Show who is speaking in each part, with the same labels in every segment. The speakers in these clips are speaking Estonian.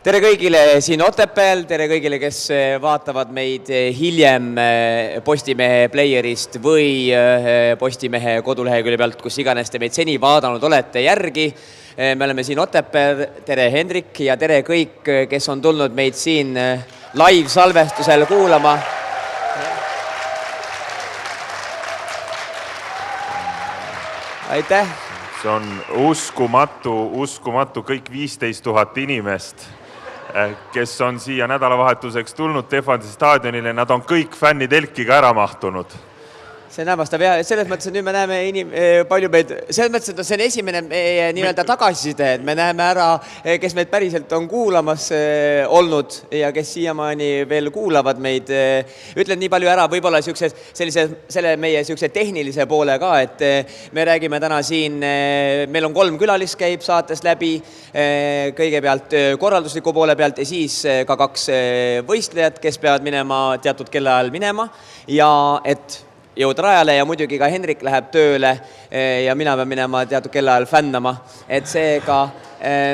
Speaker 1: Tere kõigile siin Otepääl, tere kõigile, kes vaatavad meid hiljem Postimehe playerist või Postimehe kodulehekülje pealt, kus iganes te meid seni vaadanud olete järgi. Me oleme siin Otepääl, tere Hendrik ja tere kõik, kes on tulnud meid siin live-salvestusel kuulama. Aitäh!
Speaker 2: See on uskumatu kõik 15 000 inimest, kes on siia nädalavahetuseks tulnud Tehvandi staadionile, nad on kõik fännitelkiga ära mahtunud.
Speaker 1: See on hämmastav ja selles mõttes, et nüüd me näeme palju meid, selles mõttes, et see on esimene meie nii-öelda tagasiside, et me näeme ära, kes meid päriselt on kuulamas olnud ja kes siiamaani veel kuulavad meid. Ütlen nii palju ära, võib-olla selle meie tehnilise poole ka, et me räägime täna siin, meil on 3 külalist käib saates läbi, kõigepealt korraldusliku poole pealt ja siis ka 2 võistlejat, kes peavad minema teatud kellaajal minema ja et jõud rajale ja muidugi ka Henrik läheb tööle ja mina pean minema teatud kellaajal fännama. Et seega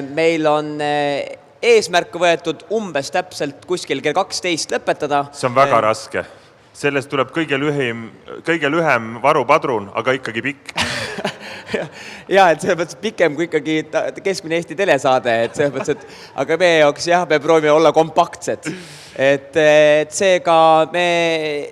Speaker 1: meil on eesmärk võetud umbes täpselt kuskil kell 12 lõpetada.
Speaker 2: See on väga raske. Sellest tuleb kõige lühem varupadrun, aga ikkagi pikk.
Speaker 1: Ja, et selles mõttes pikem kui ikkagi keskmine Eesti telesaade, et selles mõttes, et aga meie jaoks jah, me proovime olla kompaktsed. Et seega me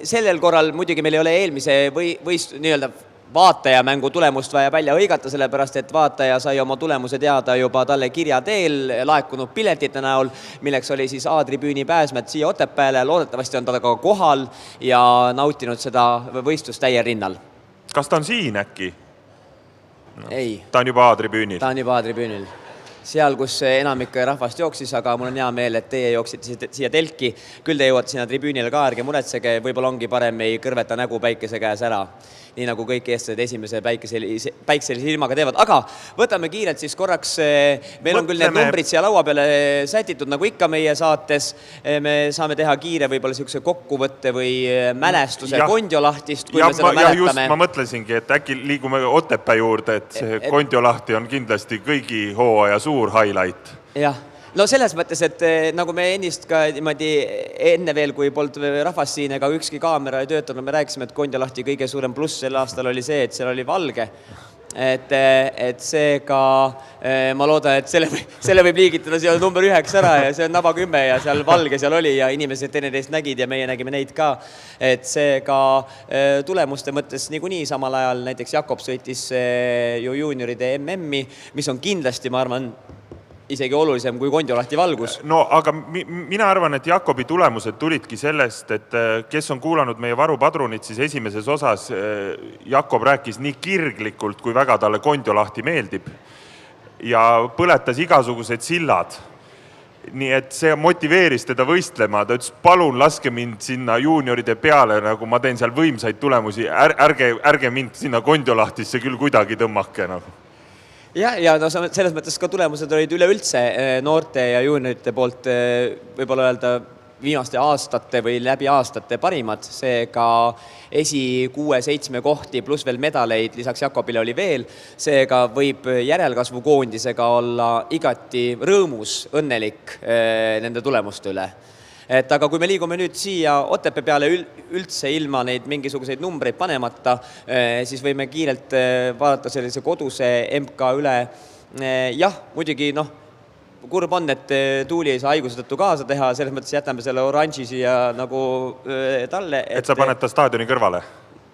Speaker 1: sellel korral muidugi meil ei ole eelmise nii-öelda vaatajamängu tulemust vaja välja hõigata, sellepärast, et vaataja sai oma tulemuse teada juba talle kirja teel laekunud piletite näol, milleks oli siis A-tribüüni pääsmed siia Otepääle. Loodetavasti on ta ka kohal ja nautinud seda võistlust täiel rinnal.
Speaker 2: Kas ta on siin äkki?
Speaker 1: Ei.
Speaker 2: Ta on juba A-tribüünil.
Speaker 1: Ta on juba A-tribüünil. Seal, kus enamik rahvast jooksis, aga mul on hea meel, et teie jooksite siia telki. Küll te jõuate sinna tribüünile ka, ärge muretsege, võib-olla ongi parem ei kõrveta nägu päikese käes ära. Nii nagu kõik eestlased esimese päikselise ilmaga teevad. Aga võtame kiirelt siis korraks, meil on küll need numbrid siia laua peale sätitud, nagu ikka meie saates. Me saame teha kiire võib-olla siukse kokkuvõtte või mälestuse Kondiolahtist, kui me seda mäletame.
Speaker 2: Ma mõtlesingi, et äkki liigume Otepää juurde, et Kondiolahti on kindlasti kõigi hooaja suur highlight.
Speaker 1: Jah. No selles mõttes, et nagu me ennist ka niimoodi enne veel, kui polnud rahvast siin ega ükski kaamera ei töötanud, me rääkisime, et Kondiolahti kõige suurem pluss sel aastal oli see, et seal oli valge. Et seega ma loodan, et selle võib liigitada seal number 9 ära ja see on Naba 10 ja seal valge seal oli ja inimesed teineteist nägid ja meie nägime neid ka. Et seega tulemuste mõttes niikuinii samal ajal näiteks Jakob sõitis ju juunioride MM-i, mis on kindlasti, ma arvan, isegi olulisem kui Kondiolahti valgus.
Speaker 2: No, aga mina arvan, et Jakobi tulemused tulidki sellest, et kes on kuulanud meie varupadrunit, siis esimeses osas Jakob rääkis nii kirglikult, kui väga talle Kondiolahti meeldib ja põletas igasugused sillad. Nii et see motiveeris teda võistlema. Ta ütles, palun laske mind sinna juunioride peale, nagu ma teen seal võimsaid tulemusi. Ärge mind sinna Kondiolahtisse küll kuidagi tõmmake.
Speaker 1: Ja no selles mõttes ka tulemused olid üleüldse noorte ja juuniorite poolt võib-olla öelda viimaste aastate või läbi aastate parimad. Seega 6-7 kohti pluss veel medaleid lisaks Jakobile oli veel. Seega võib järelkasvu koondisega olla igati rõõmus, õnnelik nende tulemuste üle. Aga kui me liigume nüüd siia Otepää peale üldse ilma neid mingisuguseid numbreid panemata, siis võime kiirelt vaadata sellise koduse MK üle. Jah, muidugi kurb on, et Tuuli ei saa haiguse tõttu kaasa teha, selles mõttes jätame selle oranži siia nagu talle.
Speaker 2: Et sa paned ta staadioni kõrvale?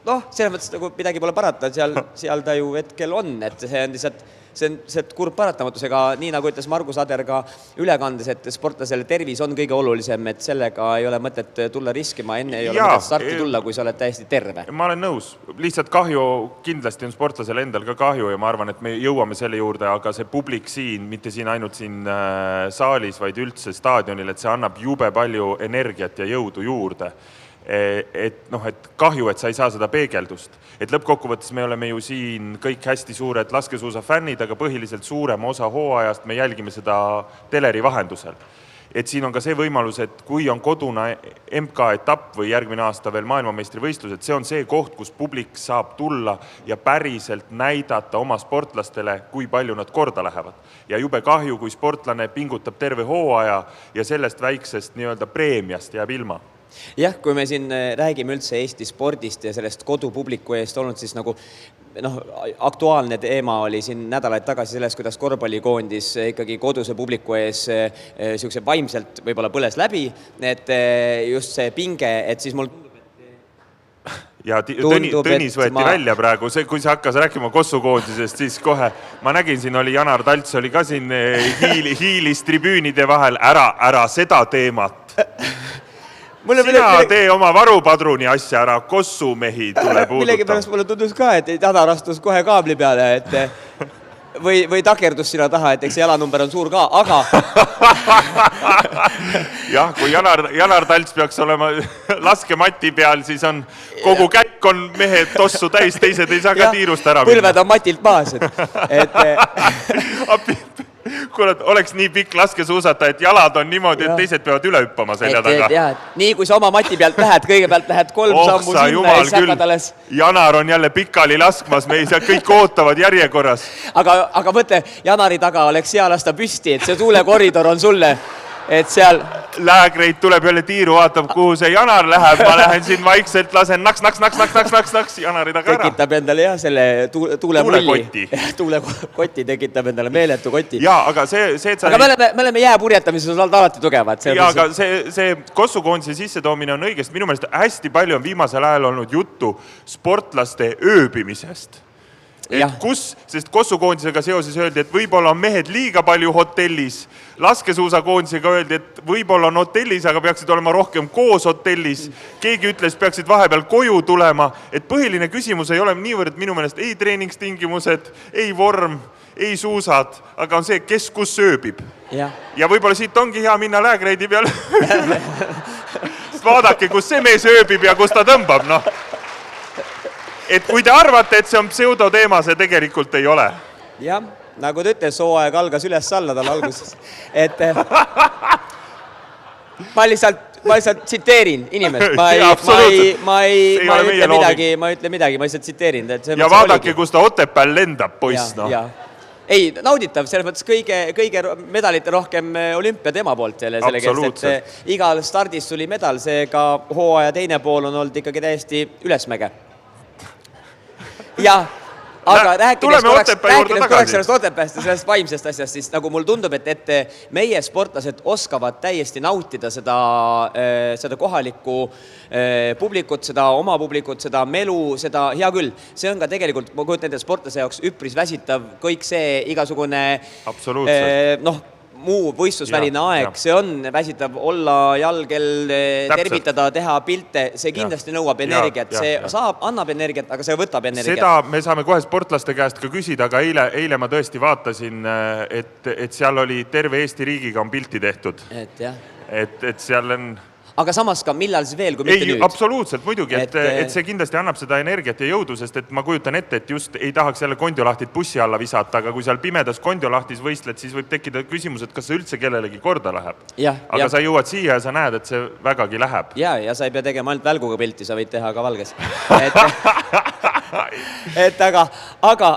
Speaker 1: Selles mõttes nagu midagi pole parata, seal ta ju hetkel on, et see on lihtsalt see kurb paratamatusega, nii nagu ütles Margus Ader ka ülekandes, et sportlasele tervis on kõige olulisem, et sellega ei ole mõtet tulla riskima, enne ei ole mõtet starti tulla, kui sa oled täiesti terve.
Speaker 2: Ma olen nõus. Lihtsalt kahju, kindlasti on sportlasele endal ka kahju ja ma arvan, et me jõuame selle juurde, aga see publik siin, mitte siin ainult siin saalis, vaid üldse staadionil, et see annab jube palju energiat ja jõudu juurde. Et kahju, et sa ei saa seda peegeldust. Et lõppkokkuvõttes me oleme ju siin kõik hästi suured laskesuusa fännid, aga põhiliselt suurem osa hooajast me jälgime seda teleri vahendusel. et siin on ka see võimalus, et kui on koduna MK etapp või järgmine aasta veel maailmameistrivõistlus, et see on see koht, kus publik saab tulla ja päriselt näidata oma sportlastele, kui palju nad korda lähevad. Ja jube kahju, kui sportlane pingutab terve hooaja ja sellest väiksest nii-öelda preemiast jääb ilma.
Speaker 1: Jah, kui me siin räägime üldse Eesti spordist ja sellest kodupubliku eest olnud, siis nagu aktuaalne teema oli siin nädalaid tagasi sellest, kuidas korvpallikoondis ikkagi koduse publiku ees siukse vaimselt võib-olla põles läbi, et just see pinge, et siis mul
Speaker 2: ja Tõnis võeti välja praegu, kui see hakkas rääkima Kossu-koondisest, siis kohe ma nägin, siin oli Janar Talts, oli ka siin hiilis tribüünide vahel, ära seda teemat. Sina tee oma varupadruni asja ära, Kossumehi tuleb uuduta.
Speaker 1: Millegi pärast mulle tundus ka, et Janar astus kohe kaabli peale, et või takerdus sina taha, et eks see jalanumber on suur ka, aga
Speaker 2: jah, kui Janar Talts peaks olema laskemati peal, siis on kogu käik on mehed tossu täis, teised ei saa ka tiirust ära minna.
Speaker 1: Põlved on matilt maas,
Speaker 2: Kuule, oleks nii pikk laskesuusata, et jalad on niimoodi, et teised peavad üle hüppama selja taga.
Speaker 1: Nii kui sa oma mati pealt lähed, kõigepealt lähed 3 sammu sinna ja säkad alles.
Speaker 2: Janar on jälle pikali laskmas, me ei saa, kõik ootavad järjekorras.
Speaker 1: Aga mõtle, Janari taga oleks hea lasta püsti, et see tuulekoridor on sulle, et seal
Speaker 2: Läägreit tuleb jälle tiiru, vaatab, kuhu see Janar läheb, ma lähen siin vaikselt, lasen naks, Janari taga ära.
Speaker 1: Tekitab endale jah, selle tuulemulli. Tuulekoti tekitab endale meeletu koti.
Speaker 2: Jaa, aga see, et sa...
Speaker 1: Aga me oleme jääpurjetamises olnud alati tugevad.
Speaker 2: Jaa, aga see Kossu-koondise sissetoomine on õigest. Minu meelest hästi palju on viimasel ajal olnud juttu sportlaste ööbimisest. Sest Kossu-koondisega seoses öeldi, et võib-olla on mehed liiga palju hotellis. Laskesuusakoondisega öeldi, et võib-olla on hotellis, aga peaksid olema rohkem koos hotellis. Keegi ütles, peaksid vahepeal koju tulema. Et põhiline küsimus ei ole niivõrd minu meelest ei treeningstingimused, ei vorm, ei suusad, aga on see, kes kus sööbib. Ja võib-olla siit ongi hea minna Läägreidi peale. Vaadake, kus see mees ööbib ja kus ta tõmbab, noh. Et kui te arvate, et see on pseudoteema, see tegelikult ei ole.
Speaker 1: Jah, nagu ta ütles, hooaeg algas üles-alla tal alguses. Et ma lihtsalt tsiteerin inimest. Ma ei ütle midagi, ma lihtsalt tsiteerin.
Speaker 2: Ja vaadake, kus ta Otepääl lendab, poiss.
Speaker 1: Ei, nauditav, selles mõttes kõige medalite rohkem olümpia tema poolt selle käest, et igal stardis tuli medal, seega hooaja teine pool on olnud ikkagi täiesti ülesmäge. Ja, aga rääkides korraks sellest Otepääst ja sellest vaimsest asjast, siis nagu mul tundub, et meie sportlased oskavad täiesti nautida seda kohalikku publikut, seda oma publikut, seda melu, seda hea küll. See on ka tegelikult, ma kujutan ende sportlase jaoks üpris väsitav, kõik see igasugune muu võistlusväline aeg, see on väsitav olla jalgel, tervitada, teha pilte, see kindlasti nõuab energiat, see annab energiat, aga see võtab energiat.
Speaker 2: Seda me saame kohe sportlaste käest ka küsida, aga eile ma tõesti vaatasin, et seal oli terve Eesti riigiga on pilti tehtud. Et seal on...
Speaker 1: Aga samas ka millal siis veel, kui mitte nüüd?
Speaker 2: Absoluutselt, muidugi, et see kindlasti annab seda energiat ja jõudu, sest et ma kujutan ette, et just ei tahaks jälle kondiolahtit bussi alla visata, aga kui seal pimedas kondiolahtis võistled, siis võib tekkida küsimus, et kas see üldse kellelegi korda läheb. Aga sa jõuad siia ja sa näed, et see vägagi läheb.
Speaker 1: Ja sa ei pea tegema ainult välguga pilti, sa võid teha ka valges. Aga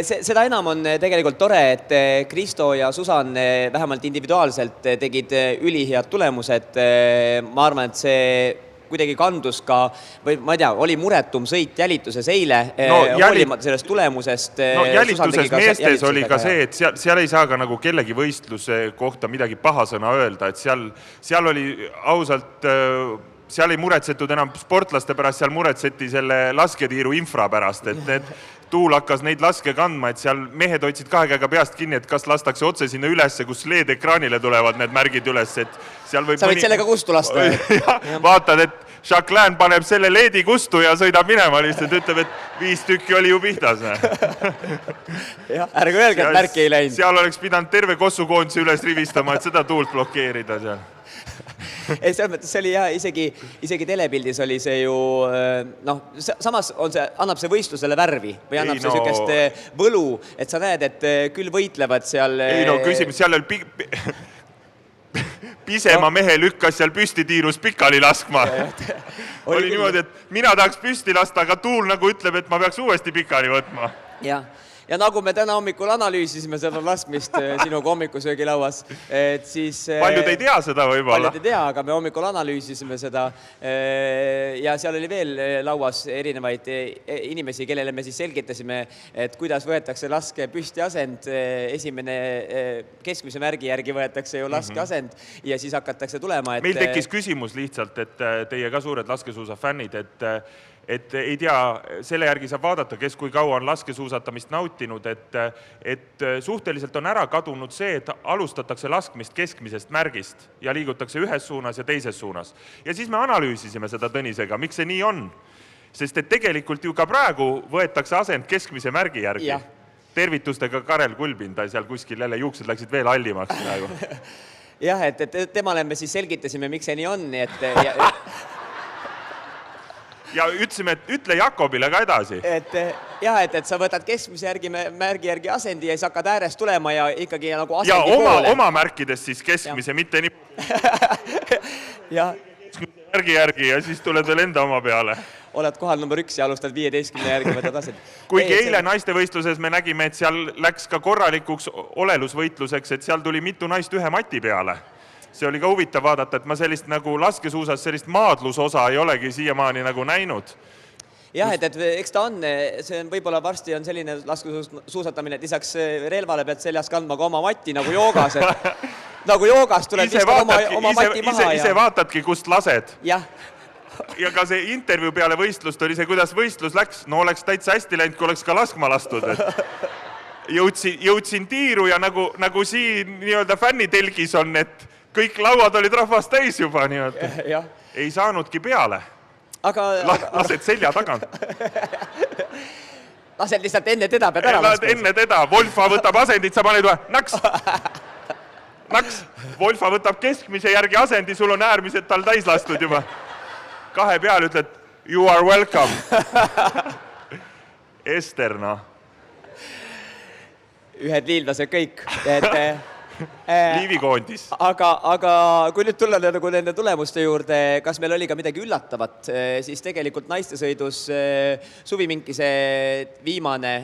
Speaker 1: seda enam on tegelikult tore, et Kristo ja Susan vähemalt individuaalselt tegid ülihead tulemused. Ma arvan, et see kuidagi kandus ka, või ma ei tea, oli muretum sõit jälituses eile, hoolimata sellest tulemusest.
Speaker 2: Jälituses meestes oli ka see, et seal ei saa ka nagu kellegi võistluse kohta midagi pahasõna öelda, et seal oli ausalt... Seal ei muretsetud enam sportlaste pärast, seal muretseti selle lasketiiru infra pärast, et tuul hakkas neid laske kandma, et seal mehed hoidsid kahe käega peast kinni, et kas lastakse otse sinna ülesse, kus LED-ekraanile tulevad need märgid üles, et seal võib...
Speaker 1: Sa võid sellega kustu lasta.
Speaker 2: Vaatad, et Jacqueline paneb selle LED-i kustu ja sõidab minema lihtsalt, ütleb, et 5 tükki oli ju pihtas.
Speaker 1: Ärge öelge, et märki ei läinud.
Speaker 2: Seal oleks pidanud terve Kossu-koondise üles rivistama, et seda tuult blokeerida seal.
Speaker 1: Selles mõttes see oli jah, isegi telepildis oli see ju, samas annab see võistlusele värvi või annab see sükest võlu, et sa näed, et küll võitlevad seal...
Speaker 2: Ei küsimus, seal oli pisema mehe lükkas seal püstitiirus pikali laskma. Oli niimoodi, et mina tahaks püsti lasta, aga tuul nagu ütleb, et ma peaks uuesti pikali võtma.
Speaker 1: Ja nagu me täna hommikul analüüsisime seda laskmist sinuga hommikusöögilauas, et siis...
Speaker 2: Paljud ei tea seda võib-olla.
Speaker 1: Paljud ei tea, aga me hommikul analüüsisime seda ja seal oli veel lauas erinevaid inimesi, kellele me siis selgitasime, et kuidas võetakse laske püsti asend. Esimene keskmise märgi järgi võetakse ju laske asend ja siis hakatakse tulema.
Speaker 2: Meil tekkis küsimus lihtsalt, et teie ka suured laskesuusa fännid, et ei tea, selle järgi saab vaadata, kes kui kaua on laskesuusatamist nautinud, et suhteliselt on ära kadunud see, et alustatakse laskmist keskmisest märgist ja liigutakse ühes suunas ja teises suunas. Ja siis me analüüsisime seda Tõnisega, miks see nii on. Sest et tegelikult ju ka praegu võetakse asend keskmise märgi järgi. Tervitustega Karel Kulbin, ta seal kuskil jälle juuksed läksid veel allimaks praegu.
Speaker 1: Jah, et temale me siis selgitasime, miks see nii on, et...
Speaker 2: Ja ütlesime, et ütle Jakobile ka edasi.
Speaker 1: Et sa võtad keskmise märgi järgi asendi ja siis hakkad äärest tulema ja ikkagi nagu asendi
Speaker 2: poole. Ja oma märkides siis keskmise, mitte nii... märgi järgi ja siis tuled veel enda oma peale.
Speaker 1: Oled kohal number 1 ja alustad 15 järgi võtad asend.
Speaker 2: Kuigi eile naistevõistluses me nägime, et seal läks ka korralikuks olelusvõitluseks, et seal tuli mitu naist ühe mati peale. See oli ka huvitav vaadata, et ma sellist nagu laskesuusas sellist maadlusosa ei olegi siiamaani nagu näinud.
Speaker 1: Jah, et eks ta on, see on võib-olla varsti on selline laskesuusatamine, et lisaks relvale pead seljas kandma ka oma matti nagu joogas, et nagu joogas tuleb viskad oma matti maha.
Speaker 2: Ise vaatadki, kust lased.
Speaker 1: Jah.
Speaker 2: Ja ka see intervjuu peale võistlust oli see, kuidas võistlus läks. No oleks täitsa hästi läinud, kui oleks ka laskma lastud. Jõudsin tiiru ja nagu siin nii-öelda fännitelgis on, et kõik lauad olid rahvast täis juba, ei saanudki peale. Lased selja tagant.
Speaker 1: Lased lihtsalt enne teda pead ära laskma.
Speaker 2: Enne teda. Wolfa võtab asendit, sa paned ühe. Naks. Wolfa võtab keskmise järgi asendi, sul on äärmiselt tal täis lastud juba. 2 peal ütled, you are welcome. Ester, noh.
Speaker 1: Ühed liillased kõik.
Speaker 2: Liivikoondis.
Speaker 1: Aga kui nüüd tulla nagu nende tulemuste juurde, kas meil oli ka midagi üllatavat, siis tegelikult naistesõidus Suviminkise viimane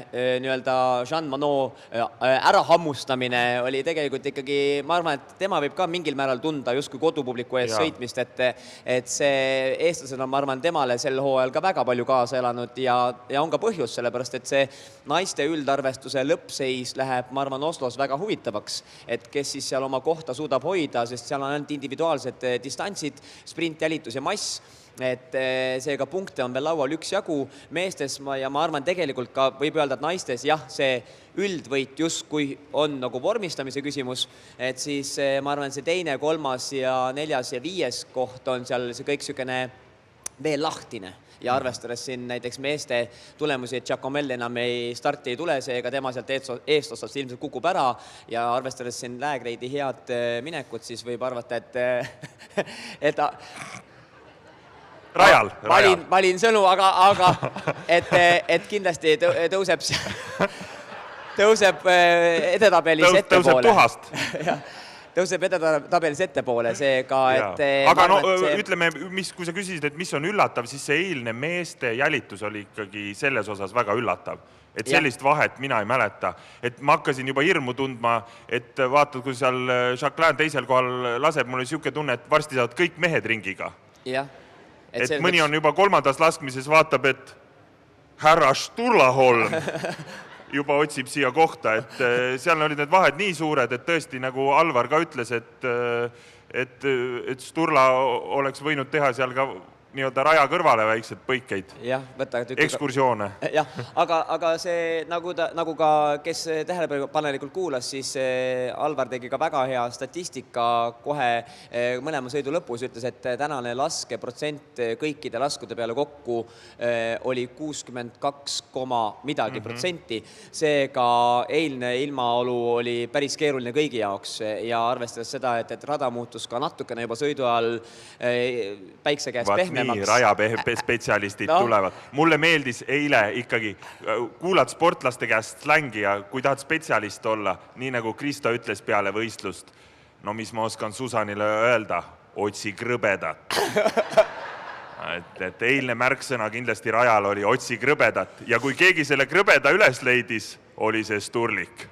Speaker 1: nii-öelda Jean Monod ärahammustamine oli tegelikult ikkagi, ma arvan, et tema võib ka mingil määral tunda justkui kodupubliku ees sõitmist, et see eestlased on, ma arvan, temale sel hooajal ka väga palju kaasa elanud ja on ka põhjus, sellepärast, et see naiste üldarvestuse lõppseis läheb, ma arvan, Oslos väga huvitavaks, et kes siis seal oma kohta suudab hoida, sest seal on ainult individuaalsed distantsid, sprint, jälitus ja mass, et seega punkte on veel laual üksjagu meestes ja ma arvan tegelikult ka võib öelda, et naistes jah, see üldvõit justkui on nagu vormistamise küsimus, et siis ma arvan, see 2., 3. ja 4. ja 5. koht on seal see kõik süükene veel lahtine. Ja arvestades siin näiteks meeste tulemusi, et Giacomel enam starti ei tule, seega tema sealt eestlastast ilmselt kukub ära ja arvestades siin Läägreidi head minekut, siis võib arvata, et
Speaker 2: Rajal.
Speaker 1: Valin sõnu, aga et kindlasti tõuseb edetabelis ettepoole.
Speaker 2: Tõuseb tuhast.
Speaker 1: Tõuseb edetabelis ettepoole, seega, et...
Speaker 2: Aga ütleme, kui sa küsisid, et mis on üllatav, siis see eilne meeste jälitus oli ikkagi selles osas väga üllatav. Et sellist vahet mina ei mäleta. Et ma hakkasin juba hirmu tundma, et vaatad, kui seal Jacqueline teisel kohal laseb, mul oli siuke tunne, et varsti saavad kõik mehed ringiga. Et mõni on juba 3. laskmises, vaatab, et härra Sturlaholm juba otsib siia kohta, et seal olid need vahed nii suured, et tõesti, nagu Alvar ka ütles, et Sturla oleks võinud teha seal ka nii-öelda raja kõrvale väiksed põikeid, ekskursioone.
Speaker 1: Aga see, nagu ka, kes tähelepanelikult kuulas, siis Alvar tegi ka väga hea statistika kohe mõlema sõidu lõpus, ütles, et tänane laskeprotsent kõikide laskude peale kokku oli 62, midagi protsenti. Seega eilne ilmaolu oli päris keeruline kõigi jaoks ja arvestades seda, et rada muutus ka natukene juba sõidu all päikse käest pehme.
Speaker 2: Nii rajaspetsialistid tulevad. Mulle meeldis eile ikkagi, kuulad sportlaste käest slängi ja kui tahad spetsialist olla, nii nagu Kristo ütles peale võistlust, no mis ma oskan Susanile öelda, otsi krõbedat. Et eilne märksõna kindlasti rajal oli otsi krõbedat ja kui keegi selle krõbeda üles leidis, oli see Sturlik.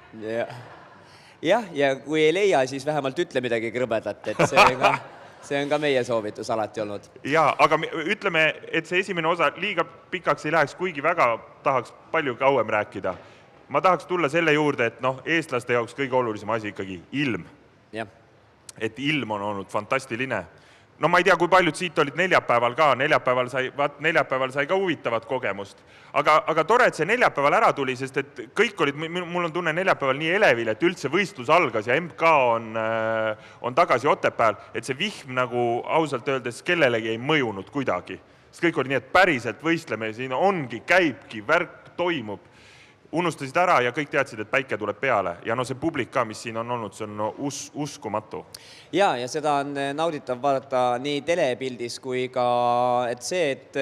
Speaker 1: Jah, ja kui ei leia, siis vähemalt ütle midagi krõbedat, et see on ka meie soovitus alati olnud.
Speaker 2: Jaa, aga ütleme, et see esimene osa liiga pikaks ei läheks, kuigi väga tahaks palju kauem rääkida. Ma tahaks tulla selle juurde, et eestlaste jaoks kõige olulisem asi ikkagi ilm.
Speaker 1: Jah.
Speaker 2: Et ilm on olnud fantastiline. No ma ei tea, kui paljud siit olid neljapäeval ka. Neljapäeval sai ka huvitavat kogemust. Aga tore, et see neljapäeval ära tuli, sest et kõik olid, mul on tunne neljapäeval nii elevil, et üldse võistlus algas ja MK on tagasi Otepääl, et see vihm nagu ausalt öeldes kellelegi ei mõjunud kuidagi. Sest kõik oli nii, et päriselt võistleme, siin ongi, käibki, värk toimub. Unustasid ära ja kõik teadsid, et päike tuleb peale. Ja see publik ka, mis siin on olnud, see on uskumatu.
Speaker 1: Ja seda on nauditav vaadata nii telepildis kui ka et see, et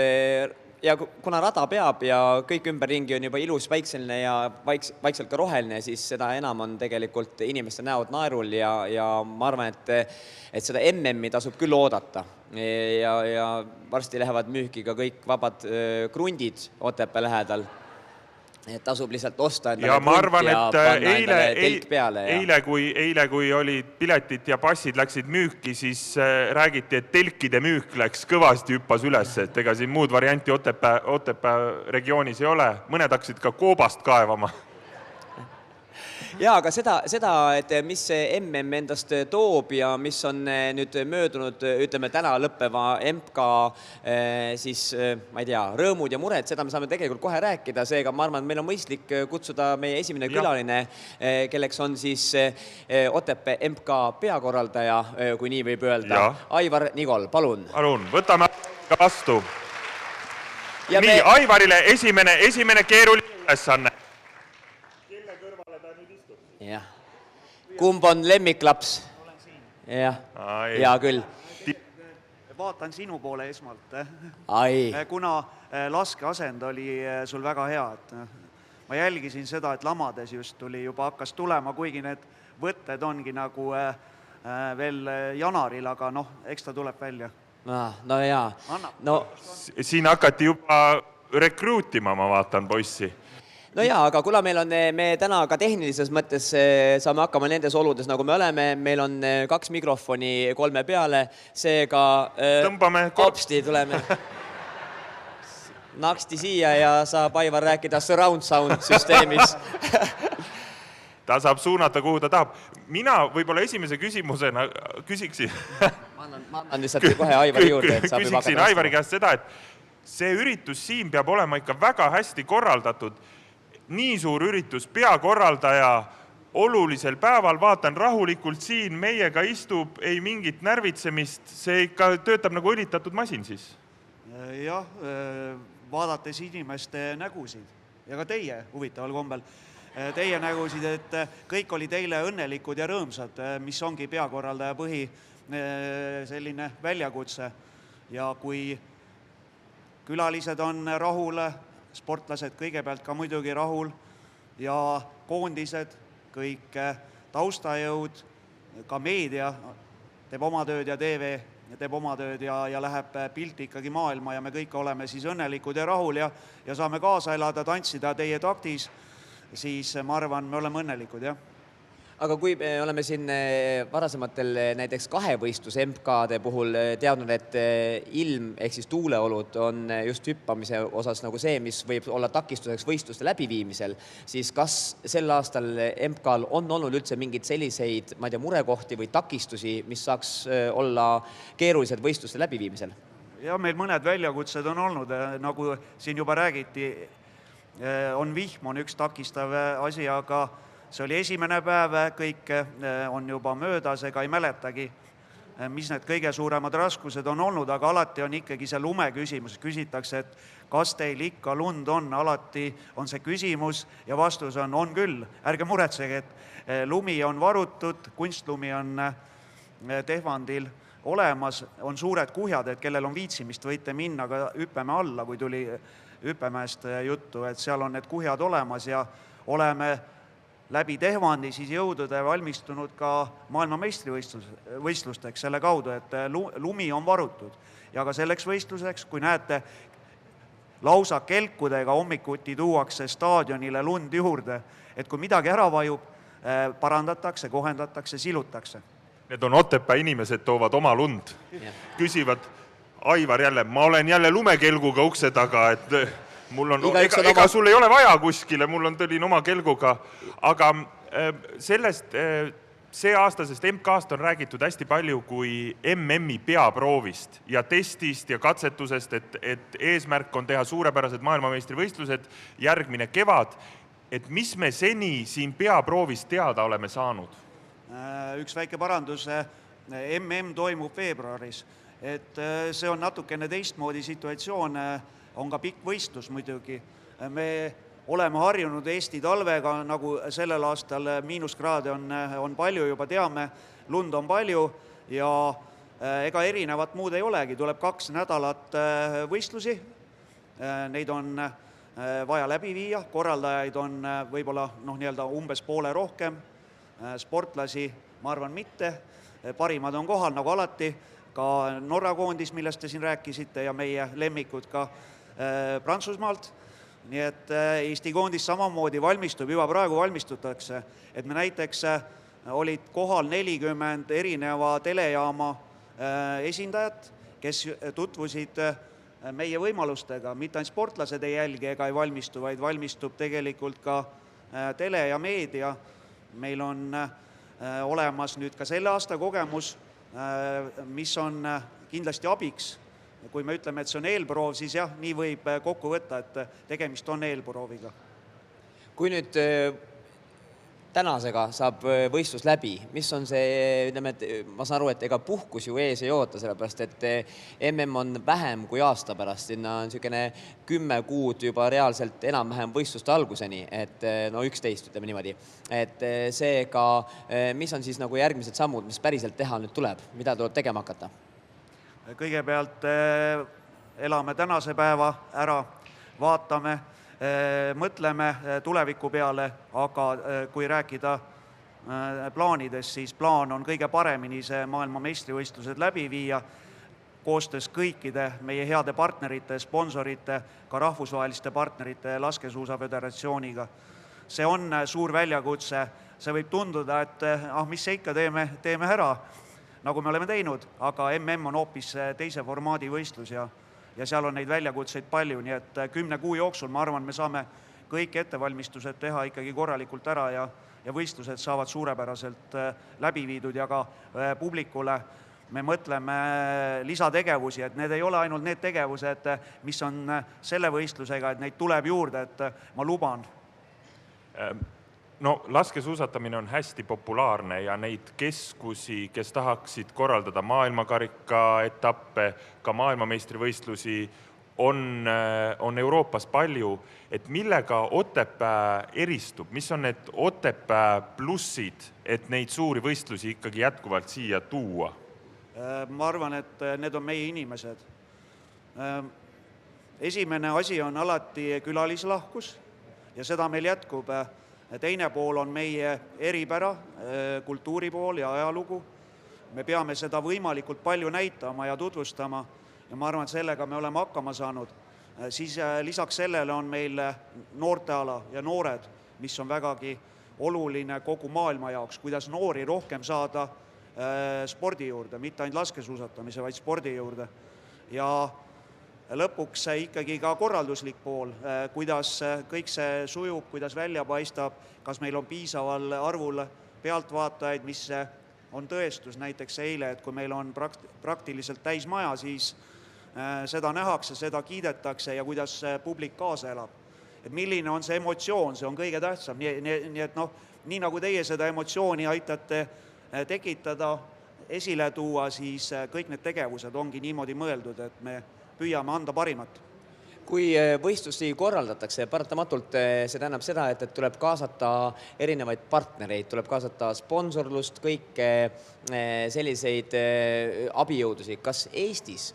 Speaker 1: ja kuna rada peab ja kõik ümberringi on juba ilus väikseline ja vaikselt ka roheline, siis seda enam on tegelikult inimeste näod naerul ja ma arvan, et seda MM-i tasub küll oodata. Ja varsti lähevad müüki ka kõik vabad krundid Otepää lähedal. Et tasub lihtsalt osta endale
Speaker 2: ja ma arvan,
Speaker 1: ja panna endale telk peale.
Speaker 2: Eile, kui olid piletid ja passid läksid müüki, siis räägiti, et telkide müük läks kõvasti hüppas üles, et ega siin muud varianti Otepää regioonis ei ole. Mõned hakkasid ka koobast kaevama.
Speaker 1: Ja, aga seda, et mis see MM endast toob ja mis on nüüd möödunud, ütleme täna lõppeva MK siis, ma ei tea, rõõmud ja mured, seda me saame tegelikult kohe rääkida, seega ma arvan, et meil on mõistlik kutsuda meie esimene külaline, kelleks on siis Otepää MK peakorraldaja, kui nii võib öelda, Aivar Nigol, palun.
Speaker 2: Palun, võtame vastu. Nii, Aivarile esimene keeruline ülesanne.
Speaker 1: Jah. Kumb on lemmiklaps?
Speaker 3: Olen siin.
Speaker 1: Ja küll.
Speaker 3: Vaatan sinu poole esmalt.
Speaker 1: Ai.
Speaker 3: Kuna laskeasend oli sul väga hea, et ma jälgisin seda, et lamades just juba hakkas tulema, kuigi need võtted ongi nagu veel janaril, aga eks ta tuleb välja.
Speaker 1: No jaa.
Speaker 2: Siin hakati juba rekruutima, ma vaatan poissi.
Speaker 1: No jaa, aga kuna me täna ka tehnilises mõttes saame hakkama nendes oludes, nagu me oleme, meil on 2 mikrofoni 3 peale, seega hopsti tuleme naksti siia ja saab Aivar rääkida surround sound süsteemis.
Speaker 2: Ta saab suunata, kuhu ta tahab. Mina võib-olla esimese küsimusena küsiksin.
Speaker 1: Ma annan lihtsalt kohe Aivari juurde, et saab juba
Speaker 2: küsiksin Aivari käest seda, et see üritus siin peab olema ikka väga hästi korraldatud. Nii suur üritus, peakorraldaja olulisel päeval, vaatan rahulikult siin, meiega istub, ei mingit närvitsemist, see ikka töötab nagu õlitatud masin siis.
Speaker 3: Jah, vaadates inimeste nägusid ja ka teie huvitaval kombel, teie nägusid, et kõik oli teile õnnelikud ja rõõmsad, mis ongi peakorraldaja põhi selline väljakutse ja kui külalised on rahul, sportlased kõigepealt ka muidugi rahul ja koondised, kõik taustajõud, ka meedia teeb oma tööd ja TV teeb oma tööd ja läheb pilti ikkagi maailma ja me kõik oleme siis õnnelikud ja rahul ja saame kaasa elada, tantsida teie taktis, siis ma arvan, me oleme õnnelikud, jah.
Speaker 1: Aga kui me oleme siin varasematel näiteks kahevõistlus MK-de puhul teadnud, et ilm ehk siis tuuleolud on just hüppamise osas nagu see, mis võib olla takistuseks võistluste läbiviimisel, siis kas sel aastal MK-l on olnud üldse mingid selliseid, ma ei tea, murekohti või takistusi, mis saaks olla keerulised võistluste läbiviimisel?
Speaker 3: Ja meil mõned väljakutsed on olnud, nagu siin juba räägiti, on vihm, on üks takistav asi, aga see oli esimene päev, kõik on juba möödas, ega ei mäletagi, mis need kõige suuremad raskused on olnud, aga alati on ikkagi see lume küsimus. Küsitakse, et kas teil ikka lund on, alati on see küsimus ja vastus on küll. Ärge muretsege, et lumi on varutud, kunstlumi on Tehvandil olemas, on suured kuhjad, et kellel on viitsimist, võite minna ka hüppeme alla, kui tuli hüppemäest juttu, et seal on need kuhjad olemas ja oleme läbi Tehvandi siis jõudude valmistunud ka maailmameistrivõistlusteks selle kaudu, et lumi on varutud. Ja ka selleks võistluseks, kui näete, lausa kelkudega hommikuti tuuakse staadionile lund juurde, et kui midagi ära vajub, parandatakse, kohendatakse, silutakse.
Speaker 2: Need on Otepää inimesed, toovad oma lund. Küsivad, Aivar jälle, ma olen jälle lumekelguga ukse taga, et mul on, ega sul ei ole vaja kuskile, mul on tõlin oma kelguga, aga sellest see aastasest MK-st on räägitud hästi palju kui MM-i peaproovist ja testist ja katsetusest, et eesmärk on teha suurepärased maailmameistrivõistlused järgmine kevad. Et mis me seni siin peaproovist teada oleme saanud?
Speaker 3: Üks väike parandus, MM toimub veebruaris, et see on natukene teistmoodi situatsioon, on ka pikk võistlus muidugi. Me oleme harjunud Eesti talvega, nagu sellel aastal miinuskraade on palju, juba teame, lund on palju ja ega erinevat muud ei olegi. Tuleb 2 nädalat võistlusi, neid on vaja läbi viia, korraldajaid on võib-olla umbes poole rohkem, sportlasi ma arvan mitte, parimad on kohal nagu alati, ka Norra koondis, millest te siin rääkisite ja meie lemmikud ka Prantsusmaalt. Nii et Eesti koondis samamoodi valmistub, juba praegu valmistutakse, et me näiteks olid kohal 40 erineva telejaama esindajat, kes tutvusid meie võimalustega, mitte ainult sportlased ei jälgi ega ei valmistu, vaid valmistub tegelikult ka tele ja meedia. Meil on olemas nüüd ka selle aasta kogemus, mis on kindlasti abiks. Kui me ütleme, et see on eelproov, siis jah, nii võib kokku võtta, et tegemist on eelprooviga.
Speaker 1: Kui nüüd tänasega saab võistlus läbi, mis on see, ütleme, et ma saan aru, et ega puhkus ju ees ei oota, sellepärast, et MM on vähem kui aasta pärast, sinna on niisugune 10 kuud juba reaalselt enam-vähem võistluste alguseni, et 11, ütleme niimoodi. Et seega, mis on siis nagu järgmised sammud, mis päriselt teha nüüd tuleb, mida tuleb tegema hakata?
Speaker 3: Kõigepealt elame tänase päeva ära, vaatame, mõtleme tuleviku peale, aga kui rääkida plaanidest, siis plaan on kõige paremini see maailmameistrivõistlused läbi viia koostöös kõikide meie heade partnerite, sponsorite, ka rahvusvaheliste partnerite Laskesuusaföderatsiooniga. See on suur väljakutse, see võib tunduda, et mis see ikka teeme ära, nagu me oleme teinud, aga MM on hoopis teise formaadi võistlus ja seal on neid väljakutseid palju, nii et 10 kuu jooksul, ma arvan, me saame kõik ettevalmistused teha ikkagi korralikult ära ja võistlused saavad suurepäraselt läbi viidud ja ka publikule me mõtleme lisategevusi, et need ei ole ainult need tegevused, mis on selle võistlusega, et neid tuleb juurde, et ma luban.
Speaker 2: No laskesuusatamine on hästi populaarne ja neid keskusi, kes tahaksid korraldada maailmakarika etappe, ka maailmameistrivõistlusi on Euroopas palju, et millega Otepää eristub, mis on need Otepää plussid, et neid suuri võistlusi ikkagi jätkuvalt siia tuua?
Speaker 3: Ma arvan, et need on meie inimesed. Esimene asi on alati külalislahkus ja seda meil jätkub. Teine pool on meie eripära, kultuuri pool ja ajalugu. Me peame seda võimalikult palju näitama ja tutvustama ja ma arvan, et sellega me oleme hakkama saanud. Siis lisaks sellele on meil noorteala ja noored, mis on vägagi oluline kogu maailma jaoks, kuidas noori rohkem saada spordi juurde, mitte ainult laskesuusatamise, vaid spordi juurde. Ja lõpuks ikkagi ka korralduslik pool, kuidas kõik see sujub, kuidas välja paistab, kas meil on piisaval arvul pealtvaatajaid, mis on tõestus näiteks eile, et kui meil on praktiliselt täis maja, siis seda nähakse, seda kiidetakse ja kuidas publik kaasa elab. Et milline on see emotsioon, see on kõige tähtsam, nii et nii nagu teie seda emotsiooni aitate tekitada, esile tuua, siis kõik need tegevused ongi niimoodi mõeldud, et me püüame anda parimat.
Speaker 1: kui võistlusi korraldatakse, paratamatult see tähendab seda, et tuleb kaasata erinevaid partnereid, tuleb kaasata sponsorlust, kõike selliseid abijõudusid. Kas Eestis,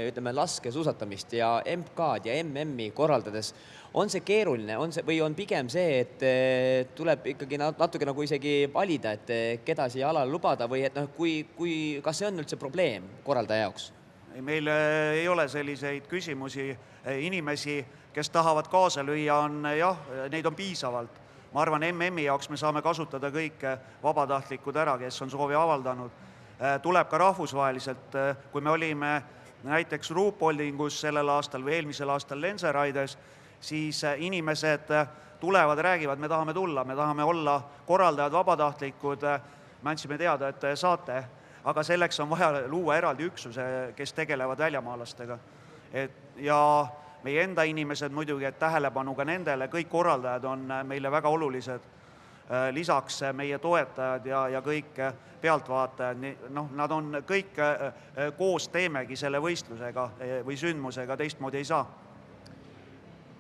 Speaker 1: ütleme, laskesuusatamist ja MK-d ja MM-i korraldades on see keeruline või on pigem see, et tuleb ikkagi natuke nagu isegi valida, et keda siia alal lubada või et kas see on üldse probleem korraldaja jaoks?
Speaker 3: Meil ei ole selliseid küsimusi. Inimesi, kes tahavad kaasa lüüa, neid on piisavalt. Ma arvan, MM-i jaoks me saame kasutada kõik vabatahtlikud ära, kes on soovi avaldanud. Tuleb ka rahvusvaheliselt, kui me olime näiteks Ruupoldingus sellel aastal või eelmisel aastal Lenseraides, siis inimesed tulevad, räägivad, me tahame tulla, me tahame olla korraldajad, vabatahtlikud, me andsime teada, et saate, aga selleks on vaja luua eraldi üksuse, kes tegelevad väljamaalastega. Ja meie enda inimesed muidugi, et tähelepanu ka nendele, kõik korraldajad on meile väga olulised, lisaks meie toetajad ja kõik pealtvaatajad, nad on kõik koos teemegi selle võistlusega või sündmusega, teistmoodi ei saa.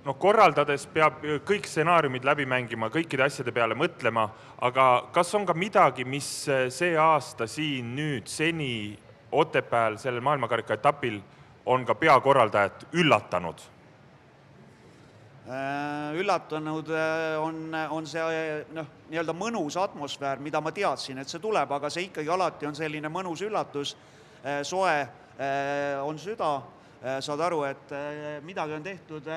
Speaker 2: No korraldades peab kõik stsenaariumid läbi mängima, kõikide asjade peale mõtlema, aga kas on ka midagi, mis see aasta siin nüüd seni Otepääl sellel maailmakarika etapil on ka peakorraldajat üllatanud?
Speaker 3: Üllatunud on see nii-öelda mõnus atmosfäär, mida ma teadsin, et see tuleb, aga see ikkagi alati on selline mõnus üllatus, soe on süda, saad aru, et midagi on tehtud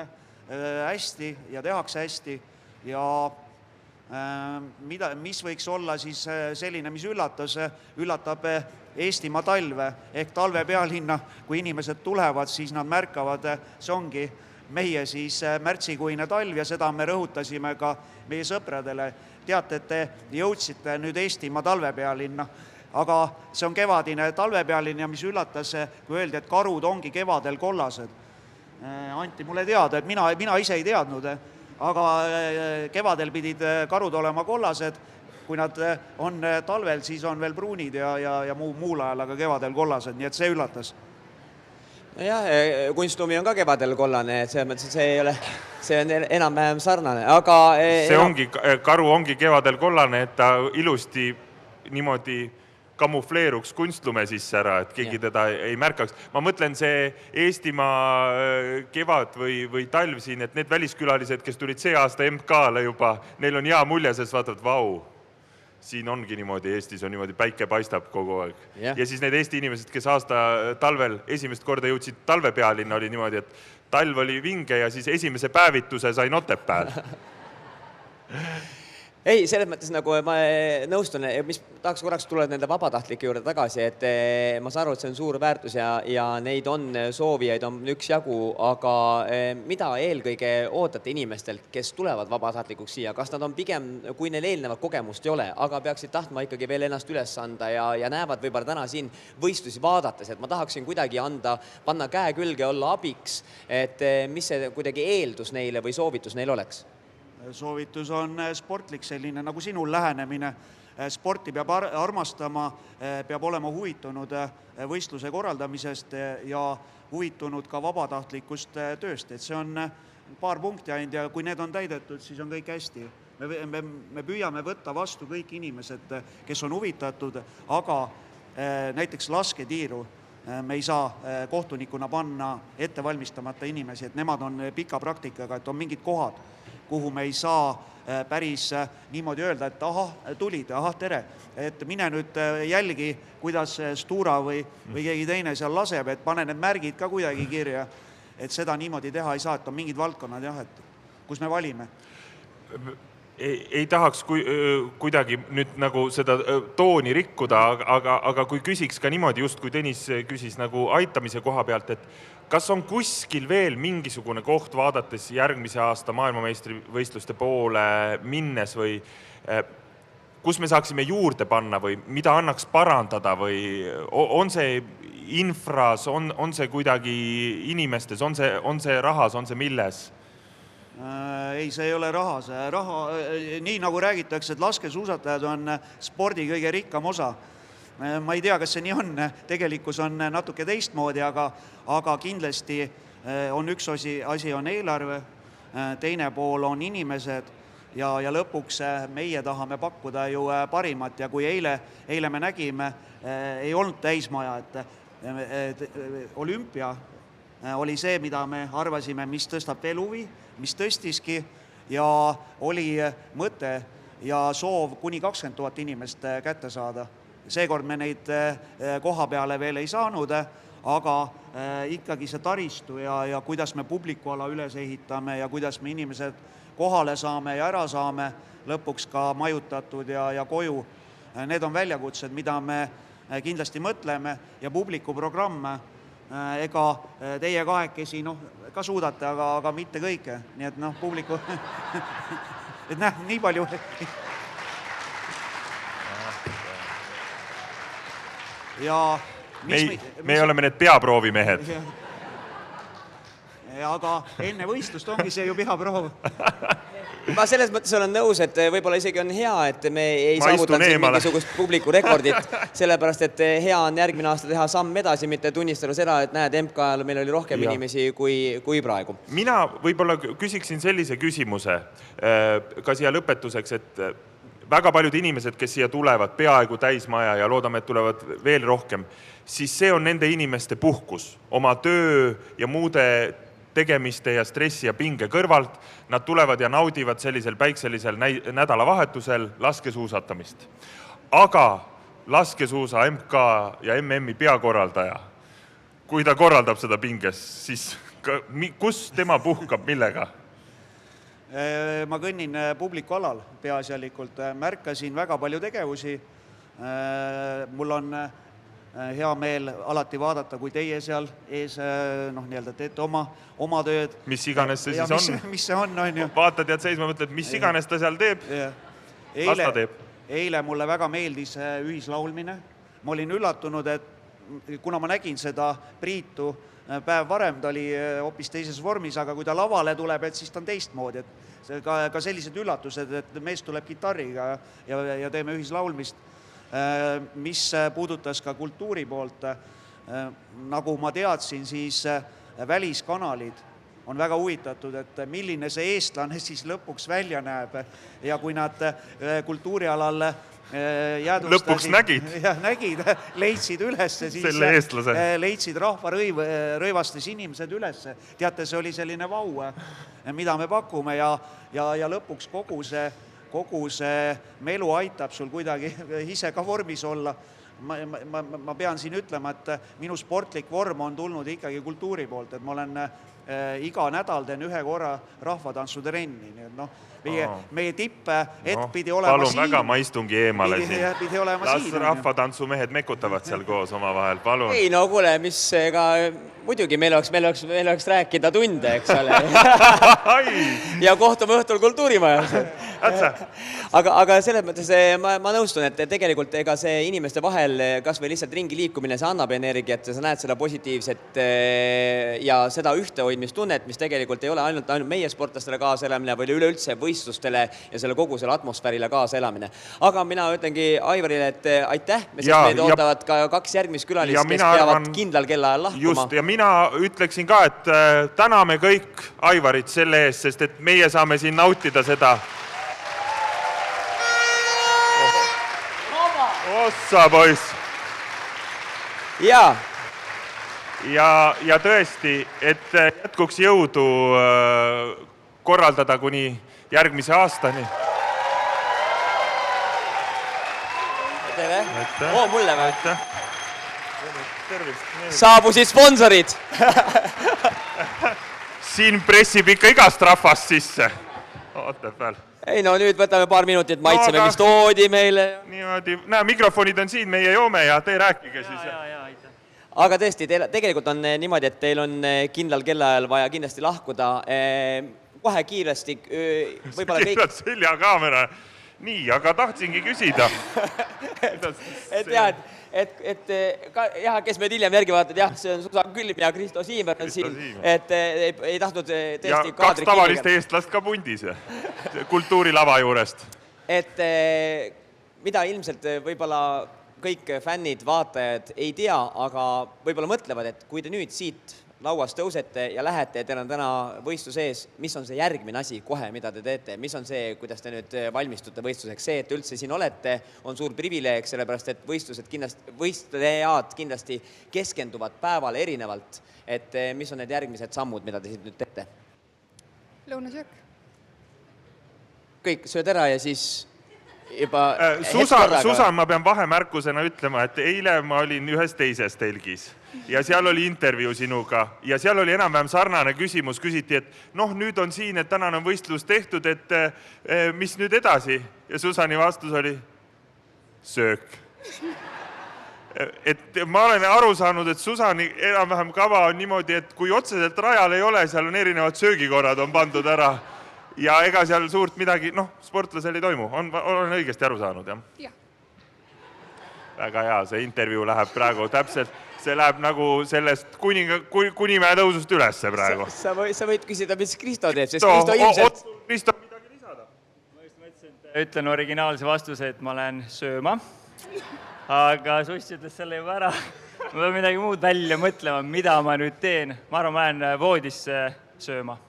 Speaker 3: hästi ja tehakse hästi ja mis võiks olla siis selline, mis üllatab Eestimaa talve ehk talve pealinna, kui inimesed tulevad, siis nad märkavad, see ongi meie siis märtsikuine talv ja seda me rõhutasime ka meie sõpradele. Teate, et te jõudsite nüüd Eestimaa talve pealinna, aga see on kevadine talve pealinn ja mis üllatas, kui öeldi, et karud ongi kevadel kollased. Anti mulle teada, et mina ise ei teadnud, aga kevadel pidid karud olema kollased, kui nad on talvel, siis on veel pruunid ja muul ajal, aga kevadel kollased, nii et see üllatas.
Speaker 1: Jah, kunstlumi on ka kevadel kollane, et see on enam-vähem sarnane, aga...
Speaker 2: Karu ongi kevadel kollane, et ta ilusti niimoodi kamufleeruks kunstlume sisse ära, et keegi teda ei märkaks. Ma mõtlen see Eestimaa kevad või talv siin, et need väliskülalised, kes tulid see aasta MK-le juba, neil on hea mulje, sest vaatavad, vau, siin ongi niimoodi, Eestis on niimoodi, päike paistab kogu aeg. Ja siis need Eesti inimesed, kes aasta talvel esimest korda jõudsid talve pealinna, oli niimoodi, et talv oli vinge ja siis esimese päevituse sain Otepääl.
Speaker 1: Ei, selles mõttes nagu ma nõustun, mis tahaks korraks tulla nende vabatahtlike juurde tagasi, et ma saan aru, et see on suur väärtus ja neid on soovijaid on üksjagu, aga mida eelkõige ootate inimestelt, kes tulevad vabatahtlikuks siia? Kas nad on pigem, kui neil eelnevat kogemust ei ole, aga peaksid tahtma ikkagi veel ennast üles anda ja näevad võib-olla täna siin võistlusi vaadates, et ma tahaksin kuidagi panna käe külge, olla abiks, et mis see kuidagi eeldus neile või soovitus neil oleks?
Speaker 3: Soovitus on sportlik selline, nagu sinul lähenemine. Sporti peab armastama, peab olema huvitunud võistluse korraldamisest ja huvitunud ka vabatahtlikust tööst. Et see on paar punkti ainult ja kui need on täidetud, siis on kõik hästi. Me püüame võtta vastu kõik inimesed, kes on huvitatud, aga näiteks lasketiiru me ei saa kohtunikuna panna ette valmistamata inimesi, et nemad on pika praktikaga, et on mingid kohad, kuhu me ei saa päris niimoodi öelda, et tulid, tere, et mine nüüd jälgi, kuidas Stura või keegi teine seal laseb, et pane need märgid ka kuidagi kirja, et seda niimoodi teha ei saa, et on mingid valdkonnad, et kus me valime.
Speaker 2: Ei tahaks kuidagi nüüd nagu seda tooni rikkuda, aga kui küsiks ka niimoodi, just kui Tõnis küsis nagu aitamise koha pealt, et kas on kuskil veel mingisugune koht vaadates järgmise aasta maailmameistrivõistluste poole minnes või kus me saaksime juurde panna või mida annaks parandada või on see infras, on see kuidagi inimestes, on see rahas, on see milles?
Speaker 3: Ei, see ei ole rahas. Nii nagu räägitakse, et laskesuusatajad on spordi kõige rikkam osa. Ma ei tea, kas see nii on, tegelikkus on natuke teistmoodi, aga kindlasti on üks asi on eelarve, teine pool on inimesed ja lõpuks meie tahame pakkuda ju parimat ja kui eile me nägime, ei olnud täismaja, et olümpia oli see, mida me arvasime, mis tõstab veel huvi, mis tõstiski ja oli mõte ja soov kuni 20 000 inimest kätte saada. Seekord me neid koha peale veel ei saanud, aga ikkagi see taristu ja kuidas me publikuala üles ehitame ja kuidas me inimesed kohale saame ja ära saame, lõpuks ka majutatud ja koju. Need on väljakutsed, mida me kindlasti mõtleme ja publikuprogramm, ega teie kahekesi ka suudate, aga mitte kõike. Nii et publiku... et nii palju... ja
Speaker 2: me oleme need peaproovimehed.
Speaker 3: Aga enne võistlust ongi see ju peaproov.
Speaker 1: Ma selles mõttes olen nõus, et võib-olla isegi on hea, et me ei saavutanud siin mingisugust publiku rekordit, sellepärast, et hea on järgmine aasta teha samm edasi, mitte tunnistada seda, et näed, MK-l meil oli rohkem inimesi kui praegu.
Speaker 2: Mina võib-olla küsiksin sellise küsimuse ka siia lõpetuseks, et väga paljud inimesed, kes siia tulevad, peaaegu täismaja ja loodame, et tulevad veel rohkem, siis see on nende inimeste puhkus oma töö ja muude tegemiste ja stressi ja pinge kõrvalt. Nad tulevad ja naudivad sellisel päikselisel nädalavahetusel laskesuusatamist. Aga laskesuusa MK ja MM-i peakorraldaja, kui ta korraldab seda pinges, siis kus tema puhkab millega?
Speaker 3: Ma kõnnin publikualal peaasjalikult, märkasin väga palju tegevusi. Mul on hea meel alati vaadata, kui teie seal ees teete oma tööd.
Speaker 2: Mis iganes see siis on?
Speaker 3: Mis see on ju?
Speaker 2: Vaatad, jääd seisma, mõtled, mis iganes ta seal teeb, las ta teeb.
Speaker 3: Eile mulle väga meeldis ühislaulmine. Ma olin üllatunud, et kuna ma nägin seda Priitu päev varem, ta oli hoopis teises vormis, aga kui ta lavale tuleb, et siis ta on teistmoodi. Ka sellised üllatused, et mees tuleb kitarriga ja teeme ühislaulmist. Mis puudutas ka kultuuri poolt, nagu ma teadsin, siis väliskanalid on väga huvitatud, et milline see eestlane siis lõpuks välja näeb ja kui nad kultuurialal
Speaker 2: lõpuks nägid,
Speaker 3: leidsid üles, siis leidsid rahvarõivastes inimesed üles. Teate, see oli selline vau, mida me pakume ja lõpuks kogu see melu aitab sul kuidagi ise ka vormis olla. Ma pean siin ütlema, et minu sportlik vorm on tulnud ikkagi kultuuri poolt, et ma olen iga nädal teen ühe korra rahvatantsutrenni. Meie tipp pidi olema
Speaker 2: palun
Speaker 3: siin.
Speaker 2: Väga, ma istungi eemale siin.
Speaker 3: Pidi olema
Speaker 2: las
Speaker 3: siin.
Speaker 2: rahvatantsumehed mekutavad seal koos oma vahel, palun.
Speaker 1: Ei, no kuule, mis ega muidugi meil oleks rääkida tunde, eks ole. ja kohtume õhtul kultuurimajas. aga selles mõttes ma nõustun, et tegelikult ega see inimeste vahel kas või lihtsalt ringi liikumine, see annab energiat ja sa näed seda positiivset ja seda ühtehoidmistunnet, mis tegelikult ei ole ainult meie sportlastele kaaselamine, või üleüldse võistlustele ja selle kogu selle atmosfäärile kaaselamine. Aga mina ütlengi Aivarile, et aitäh, meid ootavad ka 2 järgmist külalist, kes peavad kindlal kellaajal lahkuma.
Speaker 2: Just, ja mina ütleksin ka, et täname kõik Aivarit selle ees, sest et meie saame siin nautida seda. Ossa, poiss! Ja tõesti, et jätkuks jõudu korraldada kuni järgmise aastani.
Speaker 1: Tere! Mulle või?
Speaker 2: Tervist!
Speaker 1: Saabusid sponsorid!
Speaker 2: Siin pressib ikka igast rahvast sisse. Ootab veel.
Speaker 1: Ei no nüüd võtame paar minutit, maitseme, mis toodi meile.
Speaker 2: Niimoodi, microfonid on siin, meie joome ja te rääkige siis.
Speaker 1: Aga tõesti, tegelikult on niimoodi, et teil on kindlal kellaajal vaja kindlasti lahkuda. Kohe kiiresti võib-olla kõik...
Speaker 2: Seljakaamera. Nii, aga tahtsingi küsida.
Speaker 1: Kes meid hiljem järgi vaatad, see on Susan Külm ja Kristo Siimer on siin, et ei tahtnud tõesti
Speaker 2: kaadri kiirega. 2 tavalist eestlast ka pundis kultuurilava juurest.
Speaker 1: Et mida ilmselt võib-olla kõik fännid, vaatajad ei tea, aga võib-olla mõtlevad, et kui te nüüd siit lauas tõusete ja lähete ja teil on täna võistluse ees, mis on see järgmine asi kohe, mida te teete, mis on see, kuidas te nüüd valmistute võistluseks? See, et üldse siin olete, on suur privileeg, sellepärast et võistlejad kindlasti keskenduvad päevale erinevalt, et mis on need järgmised sammud, mida te siit nüüd teete?
Speaker 4: Lõunasöök.
Speaker 1: Kõik sööd ära ja siis juba
Speaker 2: Susan, ma pean vahemärkusena ütlema, et eile ma olin ühes teises telgis ja seal oli intervjuu sinuga ja seal oli enam-vähem sarnane küsimus, küsiti, et nüüd on siin, et tänane on võistlus tehtud, et mis nüüd edasi? Ja Susani vastus oli söök. Et ma olen aru saanud, et Susani enam-vähem kava on niimoodi, et kui otseselt rajal ei ole, seal on erinevad söögikorrad on pandud ära ja ega seal suurt midagi, sportlasel ei toimu. Olen õigesti aru saanud, jah?
Speaker 4: Jah.
Speaker 2: Väga hea, see intervjuu läheb praegu täpselt, see läheb nagu sellest Kunimäe tõusust ülesse praegu.
Speaker 1: Sa võid küsida, mis Kristo teeb, sest Kristo ilmselt...
Speaker 2: Kristo, midagi lisada?
Speaker 5: Ma just mõtlesin, et ütlen originaalse vastuse, et ma lähen sööma, aga Suss ütles selle juba ära. Ma pean midagi muud välja mõtlema, mida ma nüüd teen. Ma arvan, ma lähen voodisse sööma.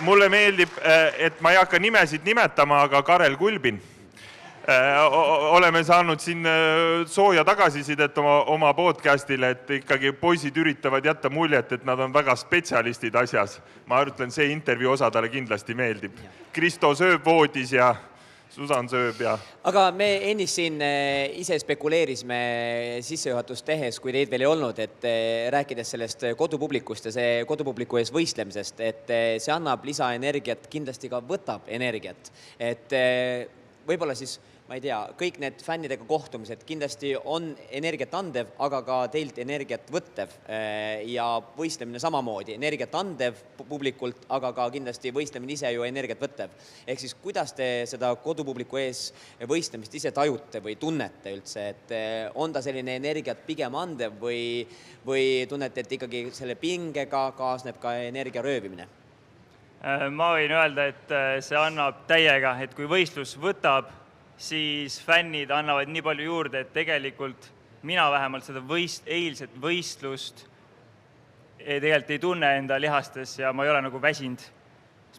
Speaker 2: Mulle meeldib, et ma ei hakka nimesid nimetama, aga Karel Kulbin. Oleme saanud siin sooja tagasisidet oma podcastile, et ikkagi poisid üritavad jätta muljet, et nad on väga spetsialistid asjas. Ma ütlen, see intervjuu osa talle kindlasti meeldib. Kristo sööb voodis ja Susan sööb ja...
Speaker 1: Aga me ennist siin ise spekuleerisime sissejuhatust tehes, kui teid veel ei olnud, et rääkides sellest kodupublikust ja see kodupubliku ees võistlemisest, et see annab lisaenergiat, kindlasti ka võtab energiat. Et võib-olla siis, ma ei tea, kõik need fännidega kohtumised kindlasti on energiat andev, aga ka teilt energiat võttev ja võistlemine samamoodi. Energiat andev publikult, aga ka kindlasti võistlemine ise ju energiat võttev. Ehk siis kuidas te seda kodupubliku ees võistlemist ise tajute või tunnete üldse, et on ta selline energiat pigem andev või tunnete, et ikkagi selle pingega kaasneb ka energia röövimine?
Speaker 5: Ma võin öelda, et see annab täiega, et kui võistlus võtab, siis fännid annavad nii palju juurde, et tegelikult mina vähemalt seda eilset võistlust tegelikult ei tunne enda lihastes ja ma ei ole nagu väsinud.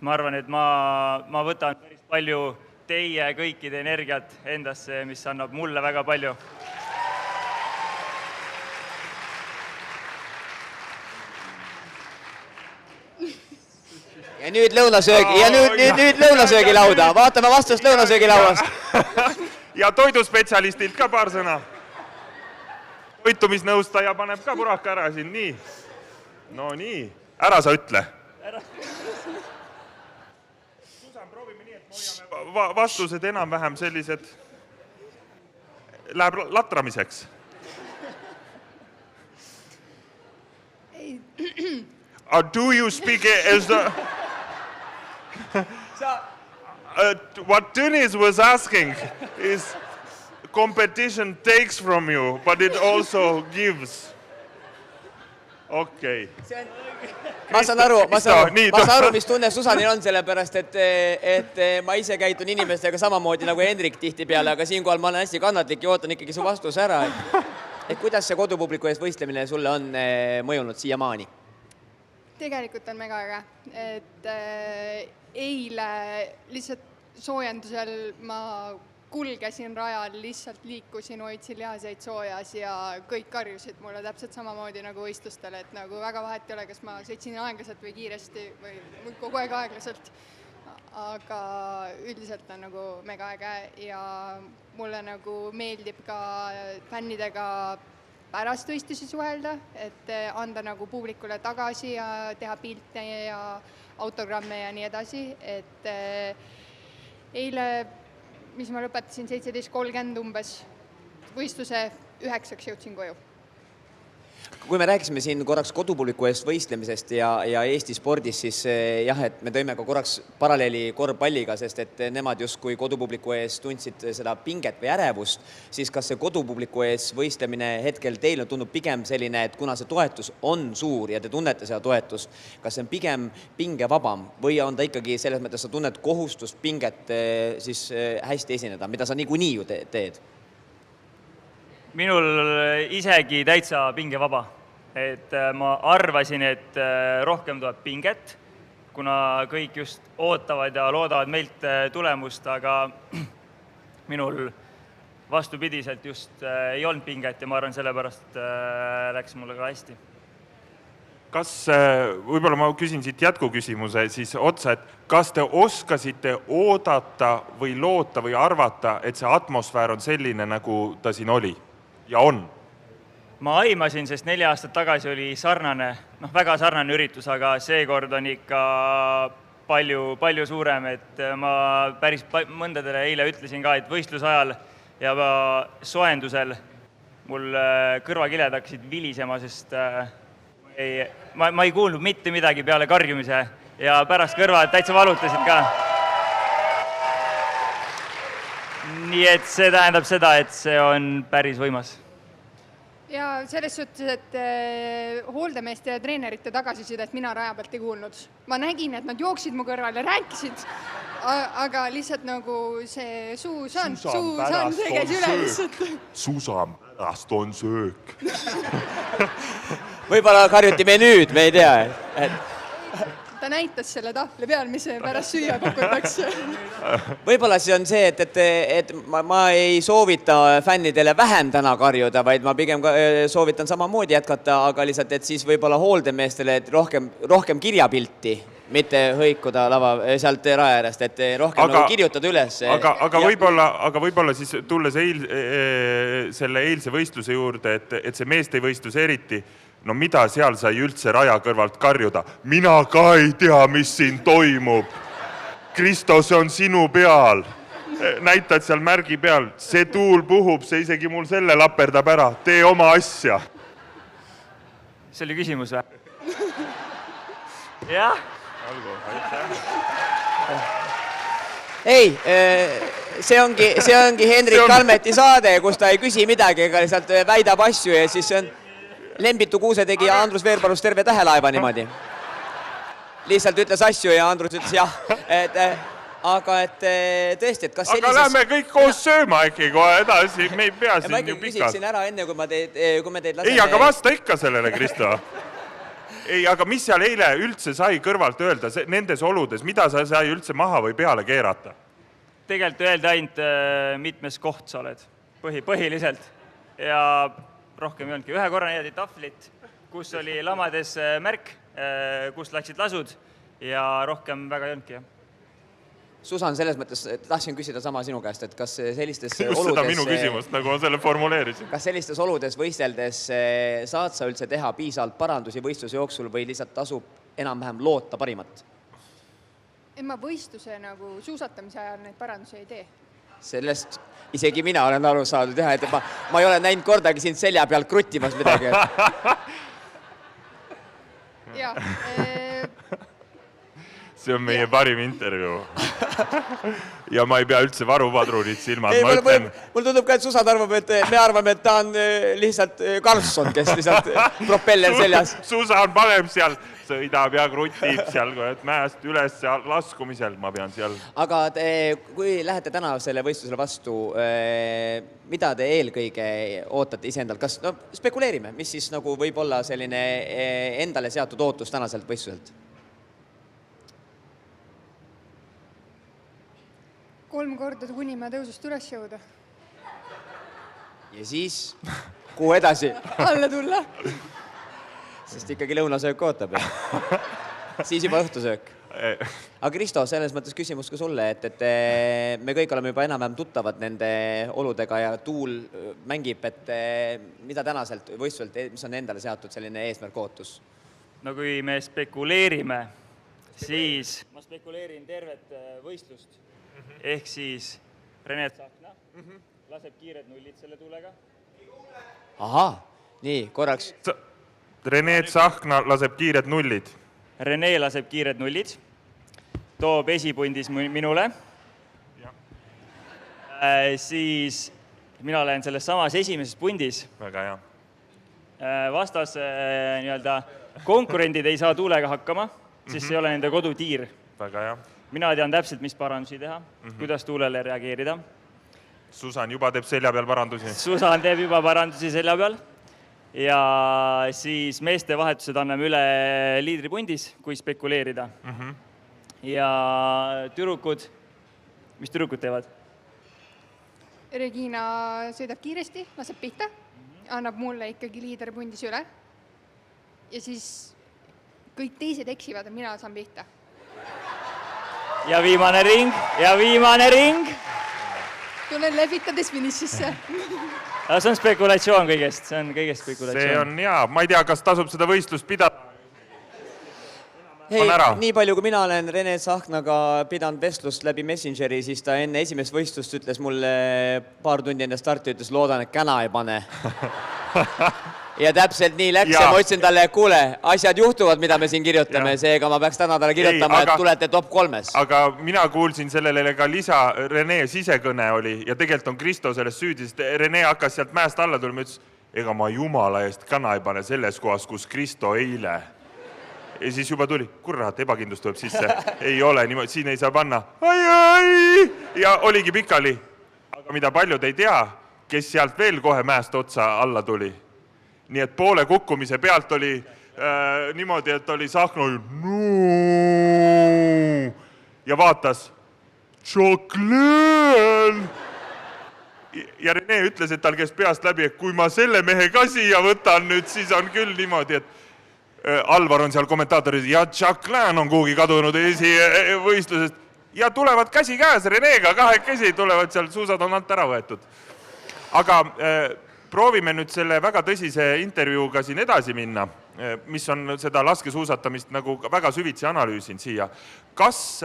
Speaker 5: Ma arvan, et ma võtan päris palju teie kõikide energiat endasse, mis annab mulle väga palju.
Speaker 1: Ja nüüd lõunasöögi lauda. Vaatame vastust lõunasöögi lauast.
Speaker 2: Ja toiduspetsialistilt ka paar sõna. Toitumisnõustaja paneb ka puraka ära siin. Nii. No nii. Ära sa ütle. Susan, proovime nii, et me hoiame vastused enam-vähem sellised. Läheb latramiseks. Do you speak as the... What Dennis was asking is competition takes from you, but it also gives. Okei.
Speaker 1: Ma saan aru, mis tunne Susanil on sellepärast, et ma ise käitun inimestega samamoodi nagu Hendrik tihti peale, aga siinkohal ma olen hästi kannatlik ja ootan ikkagi su vastuse ära. Et kuidas see kodupubliku ees võistlemine sulle on mõjunud siiamaani?
Speaker 4: Tegelikult on mega äge, et eile lihtsalt soojendusel ma kulgesin rajal, lihtsalt liikusin, hoidsin lihaseid soojas ja kõik karjusid mulle täpselt samamoodi nagu võistlustel, et nagu väga vahet ei ole, kas ma sõitsin aeglaselt või kiiresti või kogu aeg aeglaselt, aga üldiselt on nagu mega äge ja mulle nagu meeldib ka fännidega pärast võistlusi suhelda, et anda nagu publikule tagasi ja teha pilte ja autogramme ja nii edasi, et eile, mis ma lõpetasin 17.30 umbes, võistluse 9 jõudsin koju.
Speaker 1: Kui me rääkisime siin korraks kodupubliku eest võistlemisest ja Eesti spordis, siis jah, et me tõime ka korraks paralleeli korvpalliga, sest et nemad justkui kodupubliku ees tundsid seda pinget või ärevust, siis kas see kodupubliku ees võistlemine hetkel teil tundub pigem selline, et kuna see toetus on suur ja te tunnete seda toetust, kas see on pigem pingevabam või on ta ikkagi selles mõttes, sa tunned kohustust pinget siis hästi esineda, mida sa niikuinii ju teed?
Speaker 5: minul isegi täitsa pingevaba. Et ma arvasin, et rohkem tuleb pinget, kuna kõik just ootavad ja loodavad meilt tulemust, aga minul vastupidiselt just ei olnud pinget ja ma arvan, sellepärast läks mulle ka hästi.
Speaker 2: Kas, võib-olla ma küsin siit jätkuküsimuse siis otsa, et kas te oskasite oodata või loota või arvata, et see atmosfäär on selline, nagu ta siin oli ja on?
Speaker 5: Ma aimasin, sest 4 aastat tagasi oli sarnane, väga sarnane üritus, aga seekord on ikka palju suurem, et ma päris mõndadele eile ütlesin ka, et võistluse ajal ja soojendusel mul kõrvakiled hakkasid vilisema, sest ma ei kuulnud mitte midagi peale karjumise ja pärast kõrvad täitsa valutasid ka. Nii et see tähendab seda, et see on päris võimas.
Speaker 4: Ja selles suhtes, et hooldemeeste ja treenerite tagasisidet mina raja pealt ei kuulnud. Ma nägin, et nad jooksid mu kõrval ja rääkisid, aga lihtsalt nagu see Suusan see käis üle lihtsalt.
Speaker 2: Suusan pärast on söök.
Speaker 1: Võib-olla karjuti menüüd, me ei tea.
Speaker 4: Ta näitas selle tahvli peal, mis pärast süüa pakutakse.
Speaker 1: Võib-olla see on see, et ma ei soovita fännidele vähem täna karjuda, vaid ma pigem soovitan samamoodi jätkata, aga lihtsalt, et siis võib-olla hooldemeestele rohkem kirjapilti, mitte hõikuda sealt raja äärest, et rohkem nagu kirjutada üles.
Speaker 2: Aga võib-olla siis tulles selle eilse võistluse juurde, et see meestevõistlus eriti, no mida seal sai üldse raja kõrvalt karjuda? Mina ka ei tea, mis siin toimub. Kristo, see on sinu peal. Näitad seal märgi peal. See tuul puhub, see isegi mul selle laperdab ära. Tee oma asja.
Speaker 5: See oli küsimus või? Jah.
Speaker 1: Ei, see ongi Henrik Kalmeti saade, kus ta ei küsi midagi, ega lihtsalt väidab asju ja siis see on Lembitu Kuuse tegi ja Andrus Veerparus terve tähelaeva niimoodi. Lihtsalt ütles asju ja Andrus ütles jah. Aga tõesti, et kas sellises...
Speaker 2: Aga lähme kõik koos sööma äkki kohe edasi, me ei pea siin ju pikalt.
Speaker 1: Küsiksin ära enne, kui me teid laseme...
Speaker 2: Ei, aga vasta ikka sellele, Kristo. Ei, aga mis seal eile üldse sai kõrvalt öelda nendes oludes, mida sa sai üldse maha või peale keerata?
Speaker 5: Tegelikult öelda ainult mitmes koht sa oled, põhiliselt. Ja rohkem ei olnudki. Ühe korra näidati tahvlit, kus oli lamades märk, kus läksid lasud ja rohkem väga ei olnudki.
Speaker 1: Susan, selles mõttes tahtsin küsida sama sinu käest, et kas sellistes
Speaker 2: just
Speaker 1: oludes...
Speaker 2: seda minu küsimust, nagu ma selle formuleerisin.
Speaker 1: Kas sellistes oludes võisteldes saad sa üldse teha piisavalt parandusi võistluse jooksul või lihtsalt tasub enam-vähem loota parimat?
Speaker 4: Ma võistluse nagu suusatamise ajal neid parandusi ei tee.
Speaker 1: Sellest isegi mina olen aru saadud, et ma ei ole näinud kordagi sind selja peal kruttimas midagi.
Speaker 4: Ja,
Speaker 2: see on meie parim intervjuu. Ja ma ei pea üldse varupadrunit silmad.
Speaker 1: Mul tundub ka, et Susan arvab, et me arvame, et ta on lihtsalt Karlsson, kes lihtsalt propeller seljas.
Speaker 2: Susan paneb seal, sõidab ja krutib seal, mäest üles laskumisel, ma pean seal.
Speaker 1: Aga kui lähete täna selle võistlusele vastu, mida te eelkõige ootate iseendalt? Kas spekuleerime, mis siis nagu võib olla selline endale seatud ootus tänaselt võistluselt?
Speaker 4: 3 korda Kunimäe tõusust üles jõuda.
Speaker 1: Ja siis, kuhu edasi?
Speaker 4: Alla tulla.
Speaker 1: Sest ikkagi lõunasöök ootab. Siis juba õhtusöök. Aga Kristo, selles mõttes küsimus ka sulle, et me kõik oleme juba enam-vähem tuttavad nende oludega ja tuul mängib, et mida tänaselt võistluselt, mis on endale seatud selline eesmärk ootus?
Speaker 5: No kui me spekuleerime, siis ma spekuleerin tervet võistlust. Ehk siis Rene Tsahkna laseb kiired nullid selle tuulega.
Speaker 1: Aha, nii, korraks.
Speaker 2: Rene Tsahkna laseb kiired nullid.
Speaker 5: Rene laseb kiired nullid, toob esipundis minule. Siis mina lähen selles samas esimeses pundis.
Speaker 2: Väga hea.
Speaker 5: Vastas konkurendid ei saa tuulega hakkama, sest see ei ole nende kodutiir.
Speaker 2: Väga hea.
Speaker 5: Mina tean täpselt, mis parandusi teha, kuidas tuulele reageerida.
Speaker 2: Susan juba teeb selja peal parandusi.
Speaker 5: Susan teeb juba parandusi selja peal ja siis meeste vahetused anname üle liidripundis, kui spekuleerida. Ja tüdrukud, mis tüdrukud teevad?
Speaker 4: Regina sõidab kiiresti, laseb pihta, annab mulle ikkagi liiderpundis üle ja siis kõik teised eksivad ja mina saan pihta.
Speaker 5: Ja viimane ring.
Speaker 4: Tulen levitades finišisse.
Speaker 5: See on spekulatsioon kõigest, see on kõigest spekulatsioon.
Speaker 2: See on hea, ma ei tea, kas tasub seda võistlust pidada.
Speaker 1: Hei, nii palju kui mina olen Rene Tsahknaga pidanud vestlust läbi Messengeri, siis ta enne esimest võistlust ütles mulle paar tundi enne starti, ütles loodan, et käna ei pane. Ja täpselt nii läks ja ma ütlesin talle, kuule, asjad juhtuvad, mida me siin kirjutame, seega ma peaks täna talle kirjutama, et tulete top 3.
Speaker 2: Aga mina kuulsin sellele ka lisa, Rene sisekõne oli ja tegelikult on Kristo sellest süüdi, sest Rene hakkas sealt mäest alla tulema ja ütles, ega ma jumala eest käna ei pane selles kohas, kus Kristo eile. Ja siis juba tuli, kurat, ebakindlus tuleb sisse. Ei ole, niimoodi, siin ei saa panna. Ai! Ja oligi pikali. Aga mida paljud ei tea, kes sealt veel kohe mäest otsa alla tuli. Nii et poole kukkumise pealt oli niimoodi, et oli Tsahkna ja vaatas Tšoklen! Ja Rene ütles, et tal käis peast läbi, et kui ma selle mehe ka siia võtan nüüd, siis on küll niimoodi, et Alvar on seal kommentaatoris ja Tšoklen on kuhugi kadunud esivõistlusest ja tulevad käsi käes Renega, kahekesi tulevad seal, suusad on alt ära võetud. Aga proovime nüüd selle väga tõsise intervjuuga siin edasi minna, mis on seda laskesuusatamist nagu väga süvitsi analüüsin siia. Kas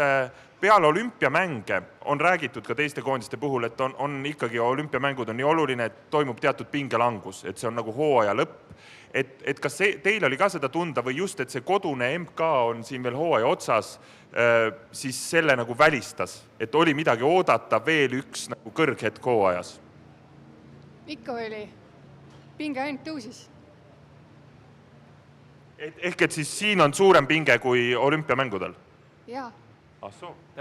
Speaker 2: peale olümpiamänge on räägitud ka teiste koondiste puhul, et on ikkagi olümpiamängud on nii oluline, et toimub teatud pingelangus, et see on nagu hooaja lõpp. Et kas teil oli ka seda tunda või just, et see kodune MK on siin veel hooaja otsas, siis selle nagu välistas, et oli midagi oodata veel üks nagu kõrghetk hooajas?
Speaker 4: Ikka oli. Pinge ainult tõusis.
Speaker 2: Ehk et siis siin on suurem pinge kui olümpiamängudel?
Speaker 4: Jaa.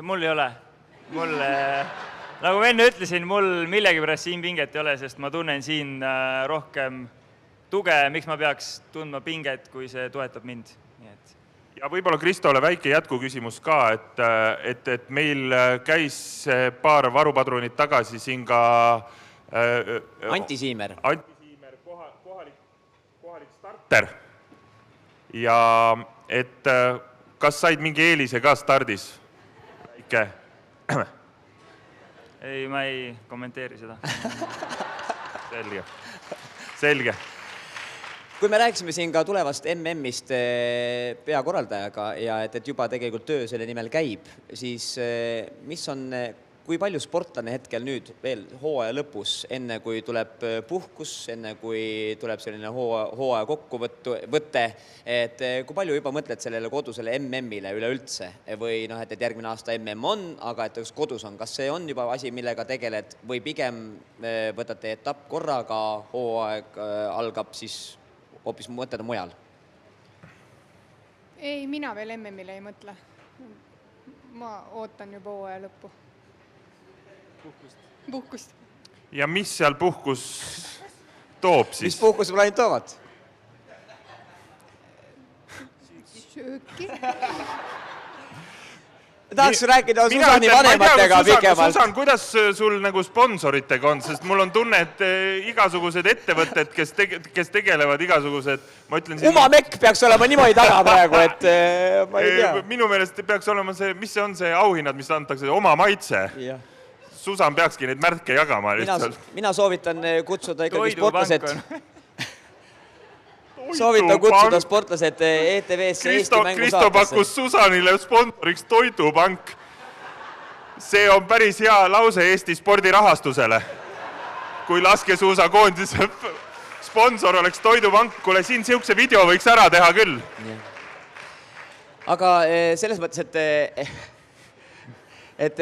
Speaker 5: Mul ei ole. Nagu ma enne ütlesin, mul millegi pärast siin pinget ei ole, sest ma tunnen siin rohkem tuge, miks ma peaks tundma pinget, kui see toetab mind. Ja
Speaker 2: võib-olla Kristole väike jätkuküsimus ka, et meil käis paar varupadrunit tagasi siin ka
Speaker 1: Anti Siimer,
Speaker 2: kohalik starter. Ja et kas said mingi eelise ka stardis? Väike.
Speaker 5: Ei, ma ei kommenteeri seda.
Speaker 2: Selge.
Speaker 1: Kui me rääkisime siin ka tulevast MM-ist peakorraldajaga ja et juba tegelikult töö selle nimel käib, siis mis on, kui palju sportlane hetkel nüüd veel hooaja lõpus, enne kui tuleb puhkus, enne kui tuleb selline hooaja kokkuvõtte, et kui palju juba mõtled sellele kodusele MM-ile üleüldse või et järgmine aasta MM on, aga et kodus on, kas see on juba asi, millega tegeled või pigem võtate etapp korraga, hooaeg algab siis hoopis mõtleda mujal?
Speaker 4: Ei, mina veel MM-ile ei mõtle. Ma ootan juba hooaja lõppu. Puhkust.
Speaker 2: Ja mis seal puhkus toob siis?
Speaker 1: Mis puhkusplaanid toovad?
Speaker 4: Sööki.
Speaker 1: Tahaks rääkida Susani vanematega pikemalt.
Speaker 2: Susan, kuidas sul nagu sponsoritega on? Sest mul on tunne, et igasugused ettevõtted, kes tegelevad igasugused, ma ütlen siin...
Speaker 1: Umamekk peaks olema niimoodi taga praegu, et ma ei tea.
Speaker 2: Minu meelest peaks olema see, mis see on see auhinnad, mis antakse, oma maitse. Susan peakski neid märke jagama lihtsalt.
Speaker 1: Mina soovitan kutsuda ikkagi sportlased. Soovitan kutsuda sportlased ETV-sse Eesti mängu
Speaker 2: Kristo
Speaker 1: saatesse.
Speaker 2: pakkus Susanile sponsoriks Toidupank. See on päris hea lause Eesti spordirahastusele. Kui laskesuusakoondise sponsor oleks Toidupank, kuule siin siukse video võiks ära teha küll.
Speaker 1: Aga selles mõttes, et et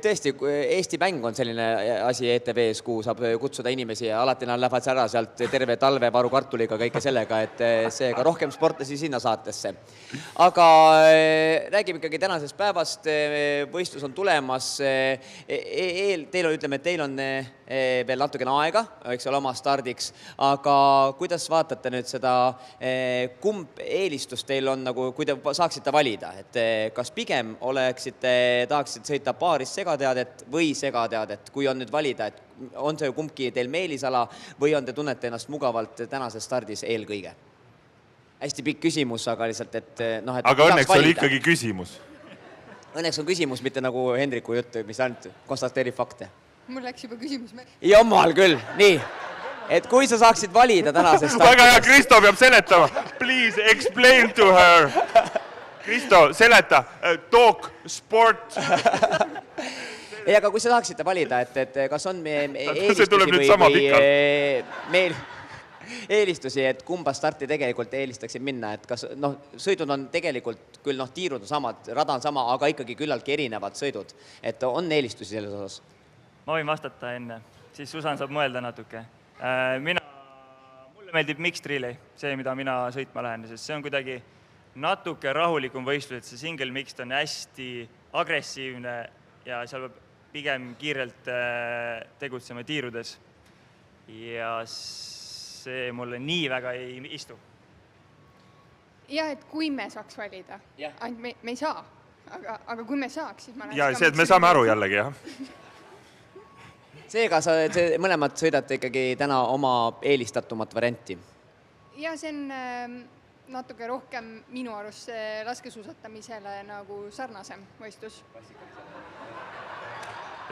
Speaker 1: tõesti, Eesti mäng on selline asi ETV-s, kuhu saab kutsuda inimesi ja alati nad lähevad ära sealt terve talve varukartuliga, kõike sellega, et seega rohkem sportlasi sinna saatesse. Aga räägime ikkagi tänasest päevast, võistlus on tulemas. Teil on, ütleme, et teil on veel natukene aega, eks ole, oma stardiks, aga kuidas vaatate nüüd seda, kumb eelistus teil on, nagu, kui te saaksite valida, et kas pigem tahaksite sõita paaris segateadet või segateadet, kui on nüüd valida, et on see kumbki teil meelisala või on te tunnete ennast mugavalt tänases stardis eelkõige? Hästi pikk küsimus, aga lihtsalt, et noh, et
Speaker 2: aga õnneks oli ikkagi küsimus.
Speaker 1: Õnneks on küsimus, mitte nagu Hendriku jutt, mis ainult konstateerib fakte.
Speaker 4: Mul läks juba küsimus.
Speaker 1: Jommal küll, nii. Et kui sa saaksid valida tänasest stardis...
Speaker 2: Väga hea, Kristo peab seletama. Please explain to her. Kristo, seleta. Talk, sport.
Speaker 1: Ei, aga kui sa saaksite valida, et kas on eelistusi, et kumba starti tegelikult eelistaksid minna, et kas, noh, sõidud on tegelikult küll, noh, tiirud on samad, rada on sama, aga ikkagi küllaltki erinevad sõidud, et on eelistusi selles osas?
Speaker 5: Ma võin vastata enne, siis Susan saab mõelda natuke. Mulle meeldib mixed relay, see, mida mina sõitma lähen, sest see on kuidagi natuke rahulikum võistlus, et see single mixed on hästi agressiivne ja seal peab pigem kiirelt tegutsema tiirudes. Ja see mulle nii väga ei istu.
Speaker 4: Jah, et kui me saaks valida, ainult me ei saa, aga kui me saaks, siis ma lähen...
Speaker 2: Ja see, et me saame aru jällegi, jah.
Speaker 1: Seega mõlemad sõidate ikkagi täna oma eelistatumat varianti?
Speaker 4: Ja see on natuke rohkem minu arust laskesuusatamisele nagu sarnasem võistlus.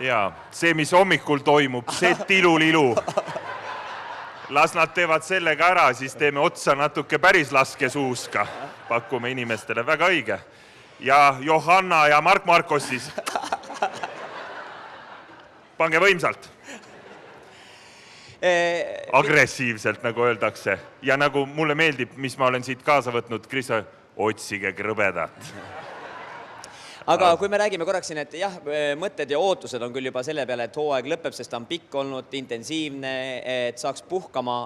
Speaker 2: Ja see, mis hommikul toimub, see tilulilu. Las nad teevad sellega ära, siis teeme otsa natuke päris laskesuuska. Pakume inimestele, väga õige. Ja Johanna ja Markos siis. Pange võimsalt. Agressiivselt, nagu öeldakse. Ja nagu mulle meeldib, mis ma olen siit kaasa võtnud, Kristo, otsige krõbedat.
Speaker 1: Aga kui me räägime korraks siin, et jah, mõtted ja ootused on küll juba selle peale, et hooaeg lõpeb, sest ta on pikk olnud, intensiivne, et saaks puhkama.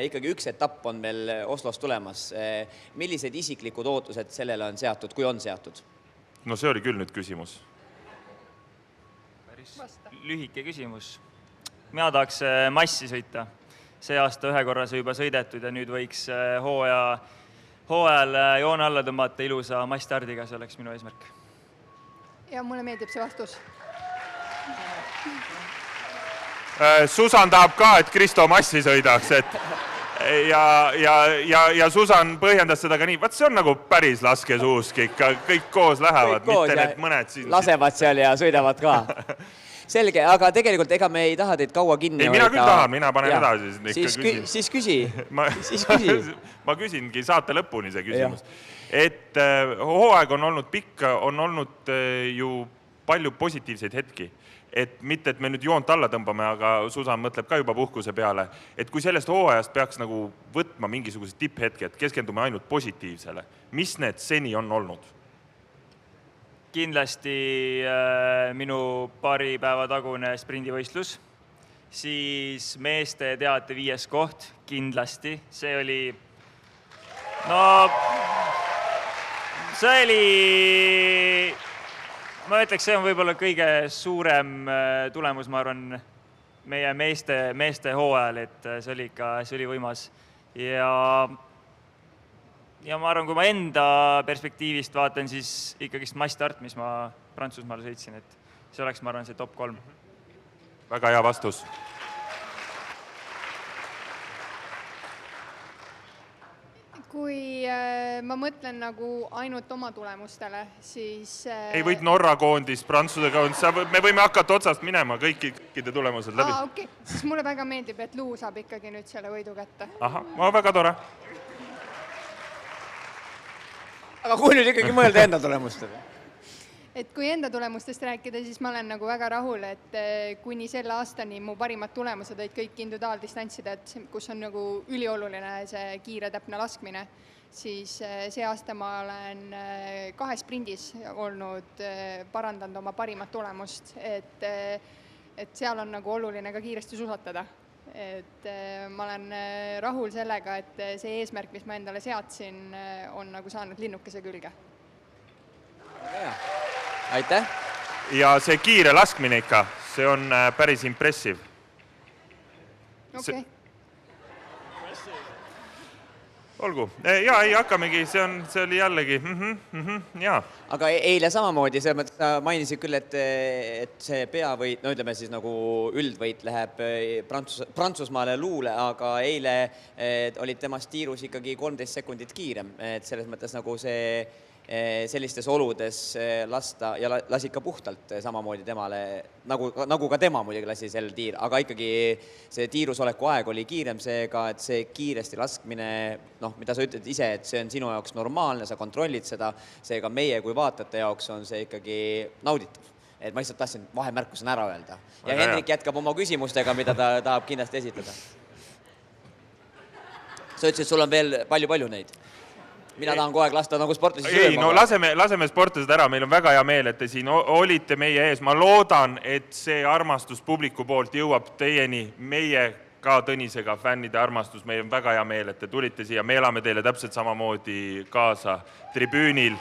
Speaker 1: Ikkagi üks etapp on meil Oslos tulemas. Millised isiklikud ootused sellele on seatud, kui on seatud?
Speaker 2: No see oli küll nüüd küsimus.
Speaker 5: Päris lühike küsimus. Mina tahaks massi sõita. See aasta ühe korra see juba sõidetud ja nüüd võiks hooajal joone alla tõmmata ilusa masstardiga, see oleks minu eesmärk.
Speaker 4: Ja mulle meeldib see vastus.
Speaker 2: Susan tahab ka, et Kristo massi sõidaks, ja Susan põhjendas seda ka nii, vaat see on nagu päris laskesuusk ikka, kõik koos lähevad, mitte need mõned siin.
Speaker 1: Lasevad seal ja sõidavad ka. Selge, aga tegelikult ega me ei taha teid kaua kinni.
Speaker 2: Ei, mina küll tahan, mina panen edasi.
Speaker 1: Siis küsi.
Speaker 2: Ma küsingi saate lõpuni see küsimus. Et hooaeg on olnud pikk, on olnud ju palju positiivseid hetki. Et mitte, et me nüüd joont alla tõmbame, aga Susan mõtleb ka juba puhkuse peale. Et kui sellest hooajast peaks nagu võtma mingisugused tipphetki, et keskendume ainult positiivsele, mis need seni on olnud?
Speaker 5: Kindlasti minu paari päeva tagune sprindivõistlus, siis meeste teate 5. koht, kindlasti. See oli, ma ütleks, see on võib-olla kõige suurem tulemus, ma arvan, meie meeste hooajal, et see oli võimas. Ja ma arvan, kui ma enda perspektiivist vaatan, siis ikkagist massstart, mis ma Prantsusmaal sõitsin, et see oleks, ma arvan, see top 3.
Speaker 2: Väga hea vastus.
Speaker 4: Kui ma mõtlen nagu ainult oma tulemustele, siis...
Speaker 2: Ei võid Norra koondis, Prantsuse koondis, me võime hakata otsast minema kõikide tulemused läbi.
Speaker 4: Okei. Siis mulle väga meeldib, et Luu saab ikkagi nüüd selle võidu kätte.
Speaker 2: Aha, väga tore.
Speaker 1: Aga kui nüüd ikkagi mõelda enda tulemustele?
Speaker 4: Et kui enda tulemustest rääkida, siis ma olen nagu väga rahul, et kuni selle aastani mu parimad tulemused olid kõik individuaaldistantsida, kus on nagu ülioluline see kiire täpne laskmine. siis see aasta ma olen 2 sprindis olnud, parandanud oma parimat tulemust, et seal on nagu oluline ka kiiresti suusatada. Et ma olen rahul sellega, et see eesmärk, mis ma endale seadsin, on nagu saanud linnukese külge.
Speaker 1: Aitäh!
Speaker 2: Ja see kiire laskmine ikka, see on päris impressiv.
Speaker 4: Okei.
Speaker 2: Olgu. Ja ei hakkamegi, see oli jällegi. Ja.
Speaker 1: Aga eile samamoodi, selles mõttes mainisid küll, et see peavõit, no ütleme siis nagu üldvõit läheb Prantsusmaale luule, aga eile olid temast tiirus ikkagi 13 sekundit kiirem. Et selles mõttes nagu see sellistes oludes lasta ja lasi ikka puhtalt samamoodi temale, nagu ka tema muidugi lasi sel tiir, aga ikkagi see tiirusoleku aeg oli kiirem seega, et see kiiresti laskmine, mida sa ütled ise, et see on sinu jaoks normaalne, sa kontrollid seda, seega meie kui vaatajate jaoks on see ikkagi nauditav. Et ma lihtsalt tahtsin vahemärkusena ära öelda. Ja Henrik jätkab oma küsimustega, mida ta tahab kindlasti esitada. Sa ütlesid, sul on veel palju neid. Mina tahan kogu aeg lasta nagu sportlasi sööma.
Speaker 2: No laseme sportlased ära, meil on väga hea meel, et te siin olite meie ees. Ma loodan, et see armastus publiku poolt jõuab teieni, meie ka Tõnisega fännide armastus. Meil on väga hea meel, et te tulite siia. Me elame teile täpselt samamoodi kaasa tribüünil.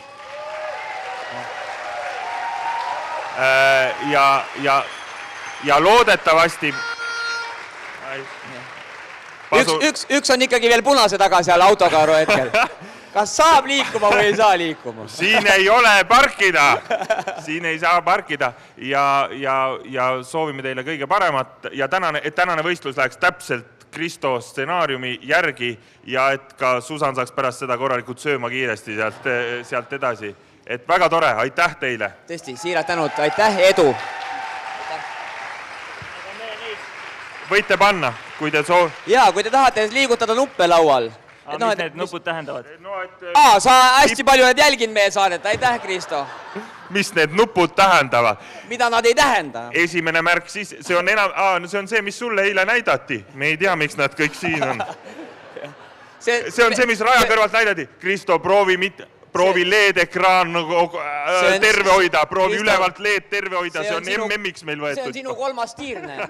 Speaker 2: Ja loodetavasti...
Speaker 1: Üks on ikkagi veel punase taga seal autokaaru hetkel. Kas saab liikuma või ei saa liikuma?
Speaker 2: Siin ei ole parkida. Siin ei saa parkida. Ja soovime teile kõige paremat. Ja tänane võistlus läheks täpselt Kristo stsenaariumi järgi ja et ka Susan saaks pärast seda korralikult sööma kiiresti sealt edasi. Et väga tore. Aitäh teile.
Speaker 1: Tõesti, siiralt tänud. Aitäh, edu.
Speaker 2: Võite panna, kui te
Speaker 1: Jaa, kui te tahate liigutada nuppe laual.
Speaker 5: Mis need nupud tähendavad?
Speaker 1: Sa hästi palju oled jälginud meie saadet. Aitäh, Kristo.
Speaker 2: Mis need nupud tähendavad?
Speaker 1: Mida nad ei tähenda?
Speaker 2: Esimene märk siis, see on see, mis sulle eile näidati. Me ei tea, miks nad kõik siin on. See on see, mis raja kõrvalt näidati. Kristo, proovi LED-ekraan terve hoida, proovi ülevalt LED terve hoida, see on MM-iks meil võetud.
Speaker 1: See on sinu 3. tiirne.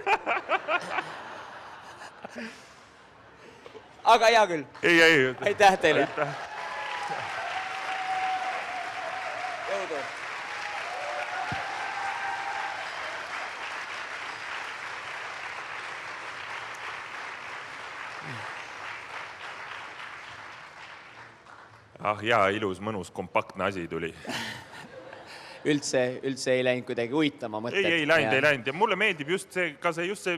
Speaker 1: Aga hea küll.
Speaker 2: Ei.
Speaker 1: Aitäh teile. Jõudu.
Speaker 2: Jaa, ilus, mõnus, kompaktne asi tuli.
Speaker 1: Üldse ei läinud kuidagi uitama mõtted.
Speaker 2: Ei läinud. Ja mulle meeldib just see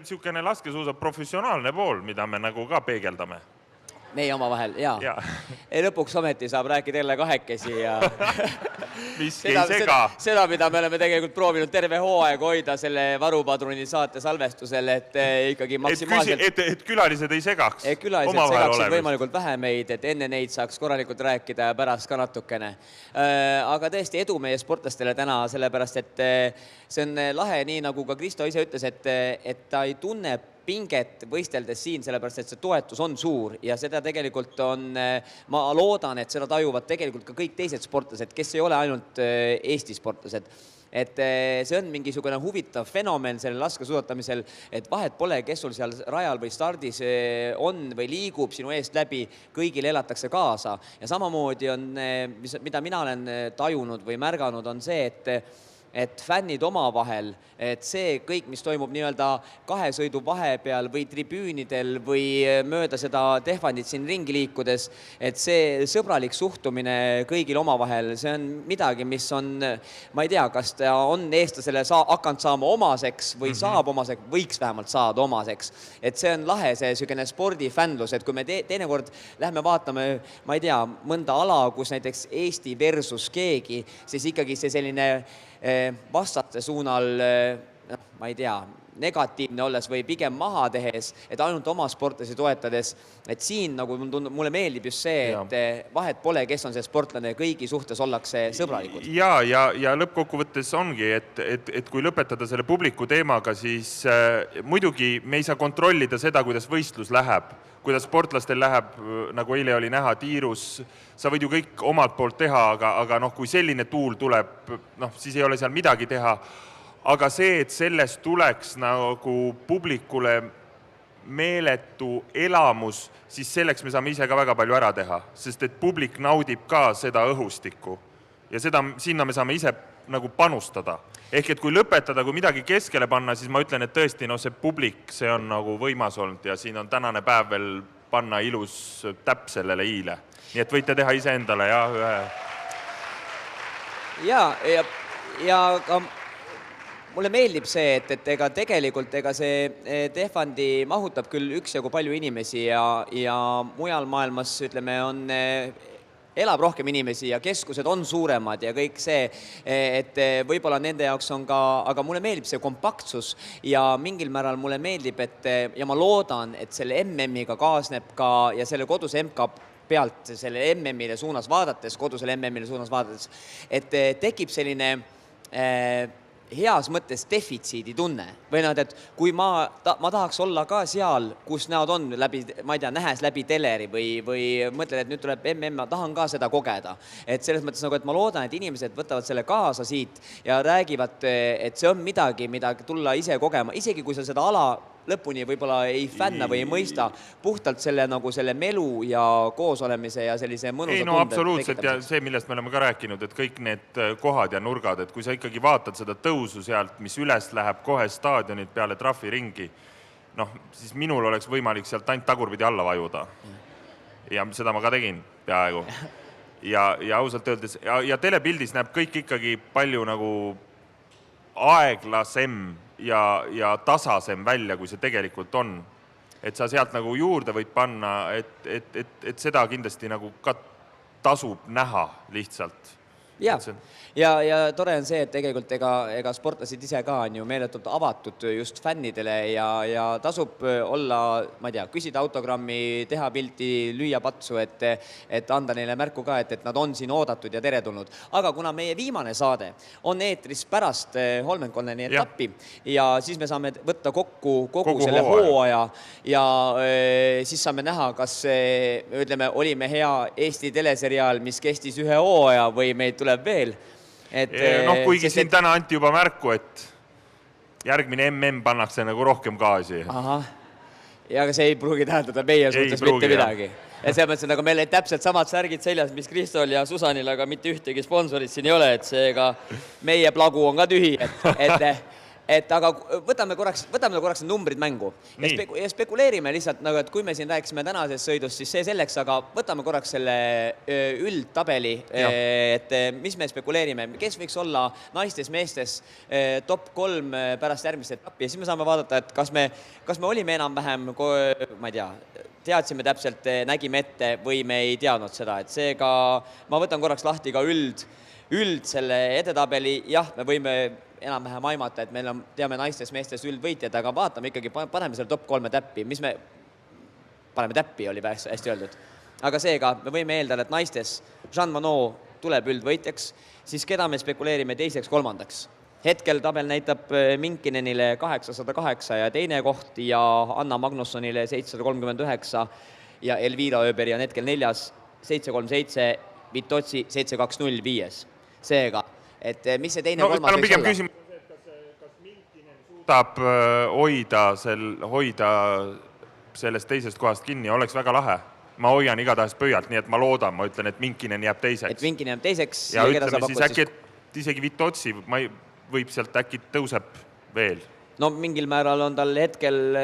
Speaker 2: siukene laskesuusa professionaalne pool, mida me nagu ka peegeldame.
Speaker 1: Meie oma vahel, jaa. Lõpuks ometi saab rääkida jälle kahekesi ja
Speaker 2: Miski ei sega.
Speaker 1: Seda, mida me oleme tegelikult proovinud terve hooaeg hoida selle Varupadruni saate salvestusel, et ikkagi maksimaalselt...
Speaker 2: Et külalised ei segaks.
Speaker 1: Et külalised segaksid võimalikult vähe meid, et enne neid saaks korralikult rääkida ja pärast ka natukene. Aga tõesti edu meie sportlastele täna, sellepärast, et see on lahe, nii nagu ka Kristo ise ütles, et ta ei tunne pinget võisteldes siin, sellepärast, et see toetus on suur ja seda tegelikult on, ma loodan, et seda tajuvad tegelikult ka kõik teised sportlased, kes ei ole ainult Eesti sportlased. Et see on mingisugune huvitav fenomen selle laskesuusatamisel, et vahet pole, kes sul seal rajal või stardis on või liigub sinu eest läbi, kõigil elatakse kaasa. Ja samamoodi on, mida mina olen tajunud või märganud, on see, et fännid omavahel, et see kõik, mis toimub nii-öelda kahesõidu vahepeal või tribüünidel või mööda seda tehvandit siin ringi liikudes, et see sõbralik suhtumine kõigil omavahel, see on midagi, mis on, ma ei tea, kas ta on eestlasele hakanud saama omaseks või saab omaseks, võiks vähemalt saada omaseks. Et see on lahe, see sügene spordifändlus, et kui me teinekord lähme vaatame, ma ei tea, mõnda ala, kus näiteks Eesti versus keegi, siis ikkagi see selline vastaste suunal, ma ei tea, negatiivne olles või pigem maha tehes, et ainult oma sportlasi toetades, et siin nagu mulle meeldib just see, et vahet pole, kes on see sportlane, kõigi suhtes ollakse sõbralikud.
Speaker 2: Ja lõppkokkuvõttes ongi, et kui lõpetada selle publiku teemaga, siis muidugi me ei saa kontrollida seda, kuidas võistlus läheb, kuidas sportlastel läheb, nagu eile oli näha tiirus, sa võid ju kõik omalt poolt teha, aga kui selline tuul tuleb, siis ei ole seal midagi teha. Aga see, et sellest tuleks nagu publikule meeletu elamus, siis selleks me saame ise ka väga palju ära teha, sest et publik naudib ka seda õhustikku ja sinna me saame ise nagu panustada. Ehk et kui lõpetada, kui midagi keskele panna, siis ma ütlen, et tõesti, see publik, see on nagu võimas olnud ja siin on tänane päev veel panna ilus täpp sellele iile. Nii et võite teha ise endale
Speaker 1: ja ka mulle meeldib see, et ega tegelikult see Tehvandi mahutab küll üksjagu palju inimesi ja mujal maailmas, ütleme, elab rohkem inimesi ja keskused on suuremad ja kõik see, et võib-olla nende jaoks on ka, aga mulle meeldib see kompaktsus ja mingil määral mulle meeldib, ja ma loodan, et selle MM-iga kaasneb ka ja selle koduse MK pealt selle MM-ile suunas vaadates, kodusele MM-ile suunas vaadates, et tekib selline heas mõttes defitsiidi tunne. Või et kui ma tahaks olla ka seal, kus näod on läbi, ma ei tea, nähes läbi teleri või mõtled, et nüüd tuleb MM, ma tahan ka seda kogeda. Et selles mõttes nagu, et ma loodan, et inimesed võtavad selle kaasa siit ja räägivad, et see on midagi, mida tulla ise kogema. Isegi kui sa seda ala lõpuni võib-olla ei fänna või ei mõista, puhtalt selle nagu selle melu ja koosolemise ja sellise mõnusa tunde.
Speaker 2: Absoluutselt ja see, millest me oleme ka rääkinud, et kõik need kohad ja nurgad, et kui sa ikkagi vaatad seda tõusu sealt, mis üles läheb kohe staadionit peale trafiringi, siis minul oleks võimalik sealt ainult tagurpidi alla vajuda. Ja seda ma ka tegin peaaegu. Ja ausalt öeldes, ja telepildis näeb kõik ikkagi palju nagu aeglasem ja tasasem välja, kui see tegelikult on. Et sa sealt nagu juurde võid panna, et seda kindlasti nagu ka tasub näha lihtsalt.
Speaker 1: Ja tore on see, et tegelikult ega sportlasid ise ka on ju meeletult avatud just fännidele ja tasub olla, ma ei tea, küsida autogrammi, teha pilti, lüüa patsu, et anda neile märku ka, et nad on siin oodatud ja teretulnud. Aga kuna meie viimane saade on eetris pärast Holmenkolleni etappi ja siis me saame võtta kokku kogu selle hooaja ja siis saame näha, kas ütleme, olime hea Eesti teleseriaal, mis kestis ühe hooaja või meid tuleb veel.
Speaker 2: Kuigi siin täna anti juba märku, et järgmine MM pannakse nagu rohkem gaasi.
Speaker 1: Ja aga see ei pruugi tähendada meie suhtes mitte midagi. Ja see mõtlesin, aga meil täpselt samad särgid seljas, mis Kristol ja Susanil, aga mitte ühtegi sponsorit siin ei ole, et seega meie plagu on ka tühi, aga võtame korraks need numbrid mängu ja spekuleerime lihtsalt, et kui me siin rääkisime tänasest sõidust, siis see selleks, aga võtame korraks selle üldtabeli, et mis me spekuleerime, kes võiks olla naistes-meestes top 3 pärast järgmist etappi ja siis me saame vaadata, et kas me olime enam-vähem, ma ei tea, teadsime täpselt, nägime ette või me ei teadnud seda, et seega ma võtan korraks lahti ka üld selle edetabeli, jah, me võime enam-vähem aimata, et meil on, teame naistes-meestes üldvõitjad, aga vaatame ikkagi, paneme selle top 3 täppi, paneme täppi, oli hästi öeldud. Aga seega, me võime eeldada, et naistes Jean Monod tuleb üldvõitjaks, siis keda me spekuleerime teiseks-kolmandaks. Hetkel tabel näitab Minkinenile 808 ja teine koht ja Anna Magnussonile 739 ja Elvira Öberi on hetkel 4, 737, Vitotsi 720 Seega, et mis see teine kolmas võiks olla?
Speaker 2: Küsimus, kas Minkinen suudab hoida sellest teisest kohast kinni, oleks väga lahe. Ma hoian igatahes pöialt, nii et ma loodan, ma ütlen, et Minkinen jääb teiseks.
Speaker 1: Et Minkinen jääb teiseks.
Speaker 2: Ja ütleme siis äkki, et isegi Vitotsi võib sealt äkki tõuseb veel.
Speaker 1: No mingil määral on tal hetkel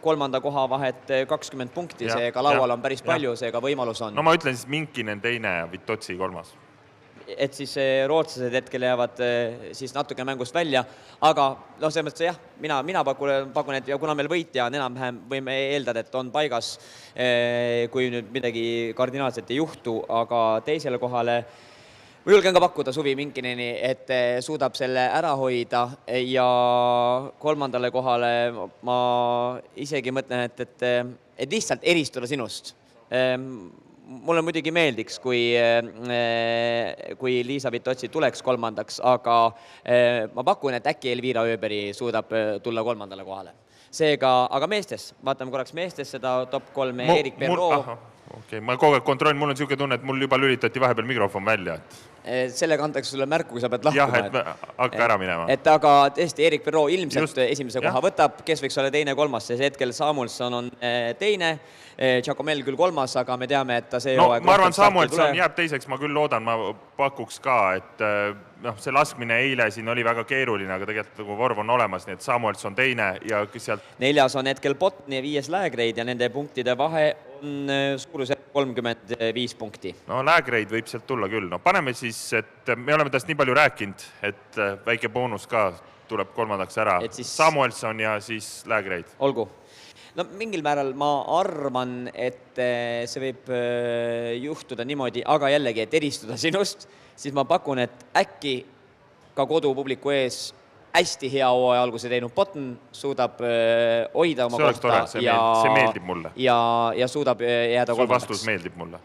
Speaker 1: kolmanda koha vahet 20 punkti, seega laual on päris palju, seega võimalus on.
Speaker 2: No ma ütlen siis Minkinen teine ja Vitotsi kolmas.
Speaker 1: Et siis rootslased hetkel jäävad siis natuke mängust välja, aga selles mõttes jah, mina pakun, et kuna meil võitja on enam-vähem, võime eeldada, et on paigas, kui nüüd midagi kardinaalselt ei juhtu, aga teisele kohale ma julgen ka pakkuda Suvi Minkineni, et suudab selle ära hoida ja kolmandale kohale ma isegi mõtlen, et lihtsalt eristuda sinust. Mulle muidugi meeldiks, kui Liisa Vitotsi tuleks kolmandaks, aga ma pakun, et äkki Elvira Ööberi suudab tulla kolmandale kohale. Seega, aga meestes, vaatame korraks meestes seda top 3 Erik Perro.
Speaker 2: Okei, ma kogu aeg kontrollin, mul on niisugune tunne, et mul juba lülitati vahepeal mikrofon välja.
Speaker 1: Sellega antakse sulle märku, kui sa pead lahkuma.
Speaker 2: Jah, et hakka ära minema.
Speaker 1: Et aga tõesti, Erik Perro ilmselt esimese koha võtab, kes võiks olla teine kolmas, sest hetkel Samuelson on teine, Giacomel küll kolmas, aga me teame, et ta see hooaeg...
Speaker 2: Ma arvan, Samuelson jääb teiseks, ma küll loodan, ma pakuks ka, et see laskmine eile siin oli väga keeruline, aga tegelikult vorm on olemas, nii et Samuelson teine ja sealt...
Speaker 1: 4. on hetkel Botn ja 5. Läägreid ja nende punktide vahe on suurusjärk 35 punkti.
Speaker 2: No Läägreid võib sealt tulla küll. No paneme siis, et me oleme täst nii palju rääkinud, et väike boonus ka tuleb kolmandaks ära. Siis... Samuelson ja siis Läägreid.
Speaker 1: Olgu. No mingil määral ma arvan, et see võib juhtuda niimoodi, aga jällegi, et eristuda sinust, siis ma pakun, et äkki ka kodupubliku ees hästi hea hooaja alguse teinud Botn suudab hoida oma kohta
Speaker 2: see meeldib mulle.
Speaker 1: Ja suudab jääda kolmandaks.
Speaker 2: Sul vastus meeldib mulle.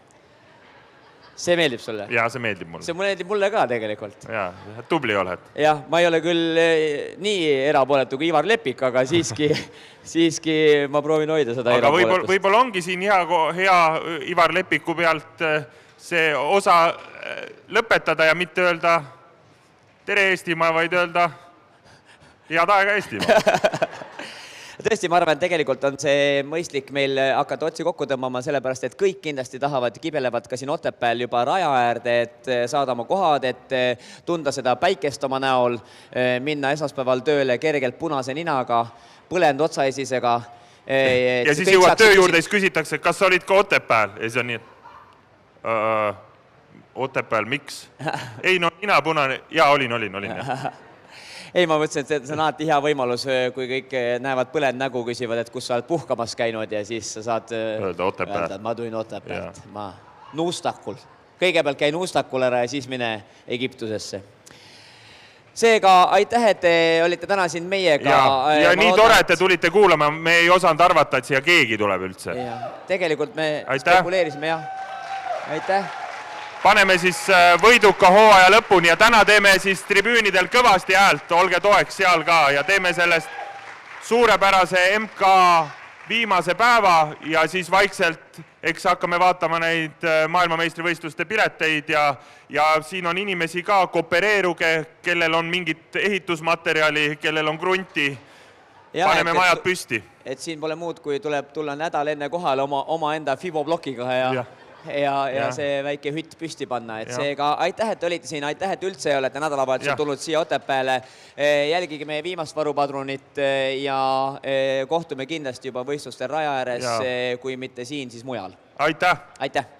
Speaker 1: See meeldib sulle?
Speaker 2: Jaa, see meeldib mulle.
Speaker 1: See meeldib mulle ka tegelikult.
Speaker 2: Jaa, tubli oled.
Speaker 1: Jah, ma ei ole küll nii erapooletu kui Ivar Lepik, aga siiski ma proovin hoida seda erapooletust.
Speaker 2: Aga võib-olla ongi siin hea Ivar Lepiku pealt see osa lõpetada ja mitte öelda tere Eestimaa, vaid öelda head aega Eestimaa.
Speaker 1: Tõesti, ma arvan, et tegelikult on see mõistlik meil hakata otsi kokku tõmbama, sellepärast, et kõik kindlasti tahavad, kibelevad ka siin Otepääl juba raja äärde, et saada oma kohad, et tunda seda päikest oma näol, minna esmaspäeval tööle kergelt punase ninaga, põlend otsaesisega.
Speaker 2: Ja siis jõuad töö juurde, siis küsitakse, kas sa olid ka Otepääl? Ja siis on nii, Otepääl, miks? Ei, no nina punane. Jaa, olin.
Speaker 1: Ei, ma mõtlesin, et see on alati hea võimalus, kui kõik näevad põlend nägu, küsivad, et kus sa oled puhkamas käinud ja siis sa saad öelda, et ma tulin Otepäält. Ma Nuustakul. Kõigepealt käin Nuustakul ära ja siis mine Egiptusesse. Seega, aitäh, et te olite täna siin meiega.
Speaker 2: Ja nii tore, et te tulite kuulama. Me ei osanud arvata, et siia keegi tuleb üldse.
Speaker 1: Tegelikult me spekuleerisime, jah. Aitäh.
Speaker 2: Paneme siis võiduka hooaja lõpuni ja täna teeme siis tribüünidel kõvasti häält, olge toeks seal ka ja teeme sellest suurepärase MK viimase päeva ja siis vaikselt, eks hakkame vaatama neid maailmameistrivõistluste pileteid ja siin on inimesi ka, koopereeruge, kellel on mingit ehitusmaterjali, kellel on grunti, paneme majad püsti.
Speaker 1: Et siin pole muud, kui tuleb tulla nädal enne kohale oma enda Fibo-blokiga ja see väike hütt püsti panna. Et seega aitäh, et olite siin, aitäh, et üldse olete nädalavahetusel tulnud siia Otepääle. Jälgige meie viimast varupadrunit ja kohtume kindlasti juba võistluste raja ääres, kui mitte siin, siis mujal.
Speaker 2: Aitäh!
Speaker 1: Aitäh!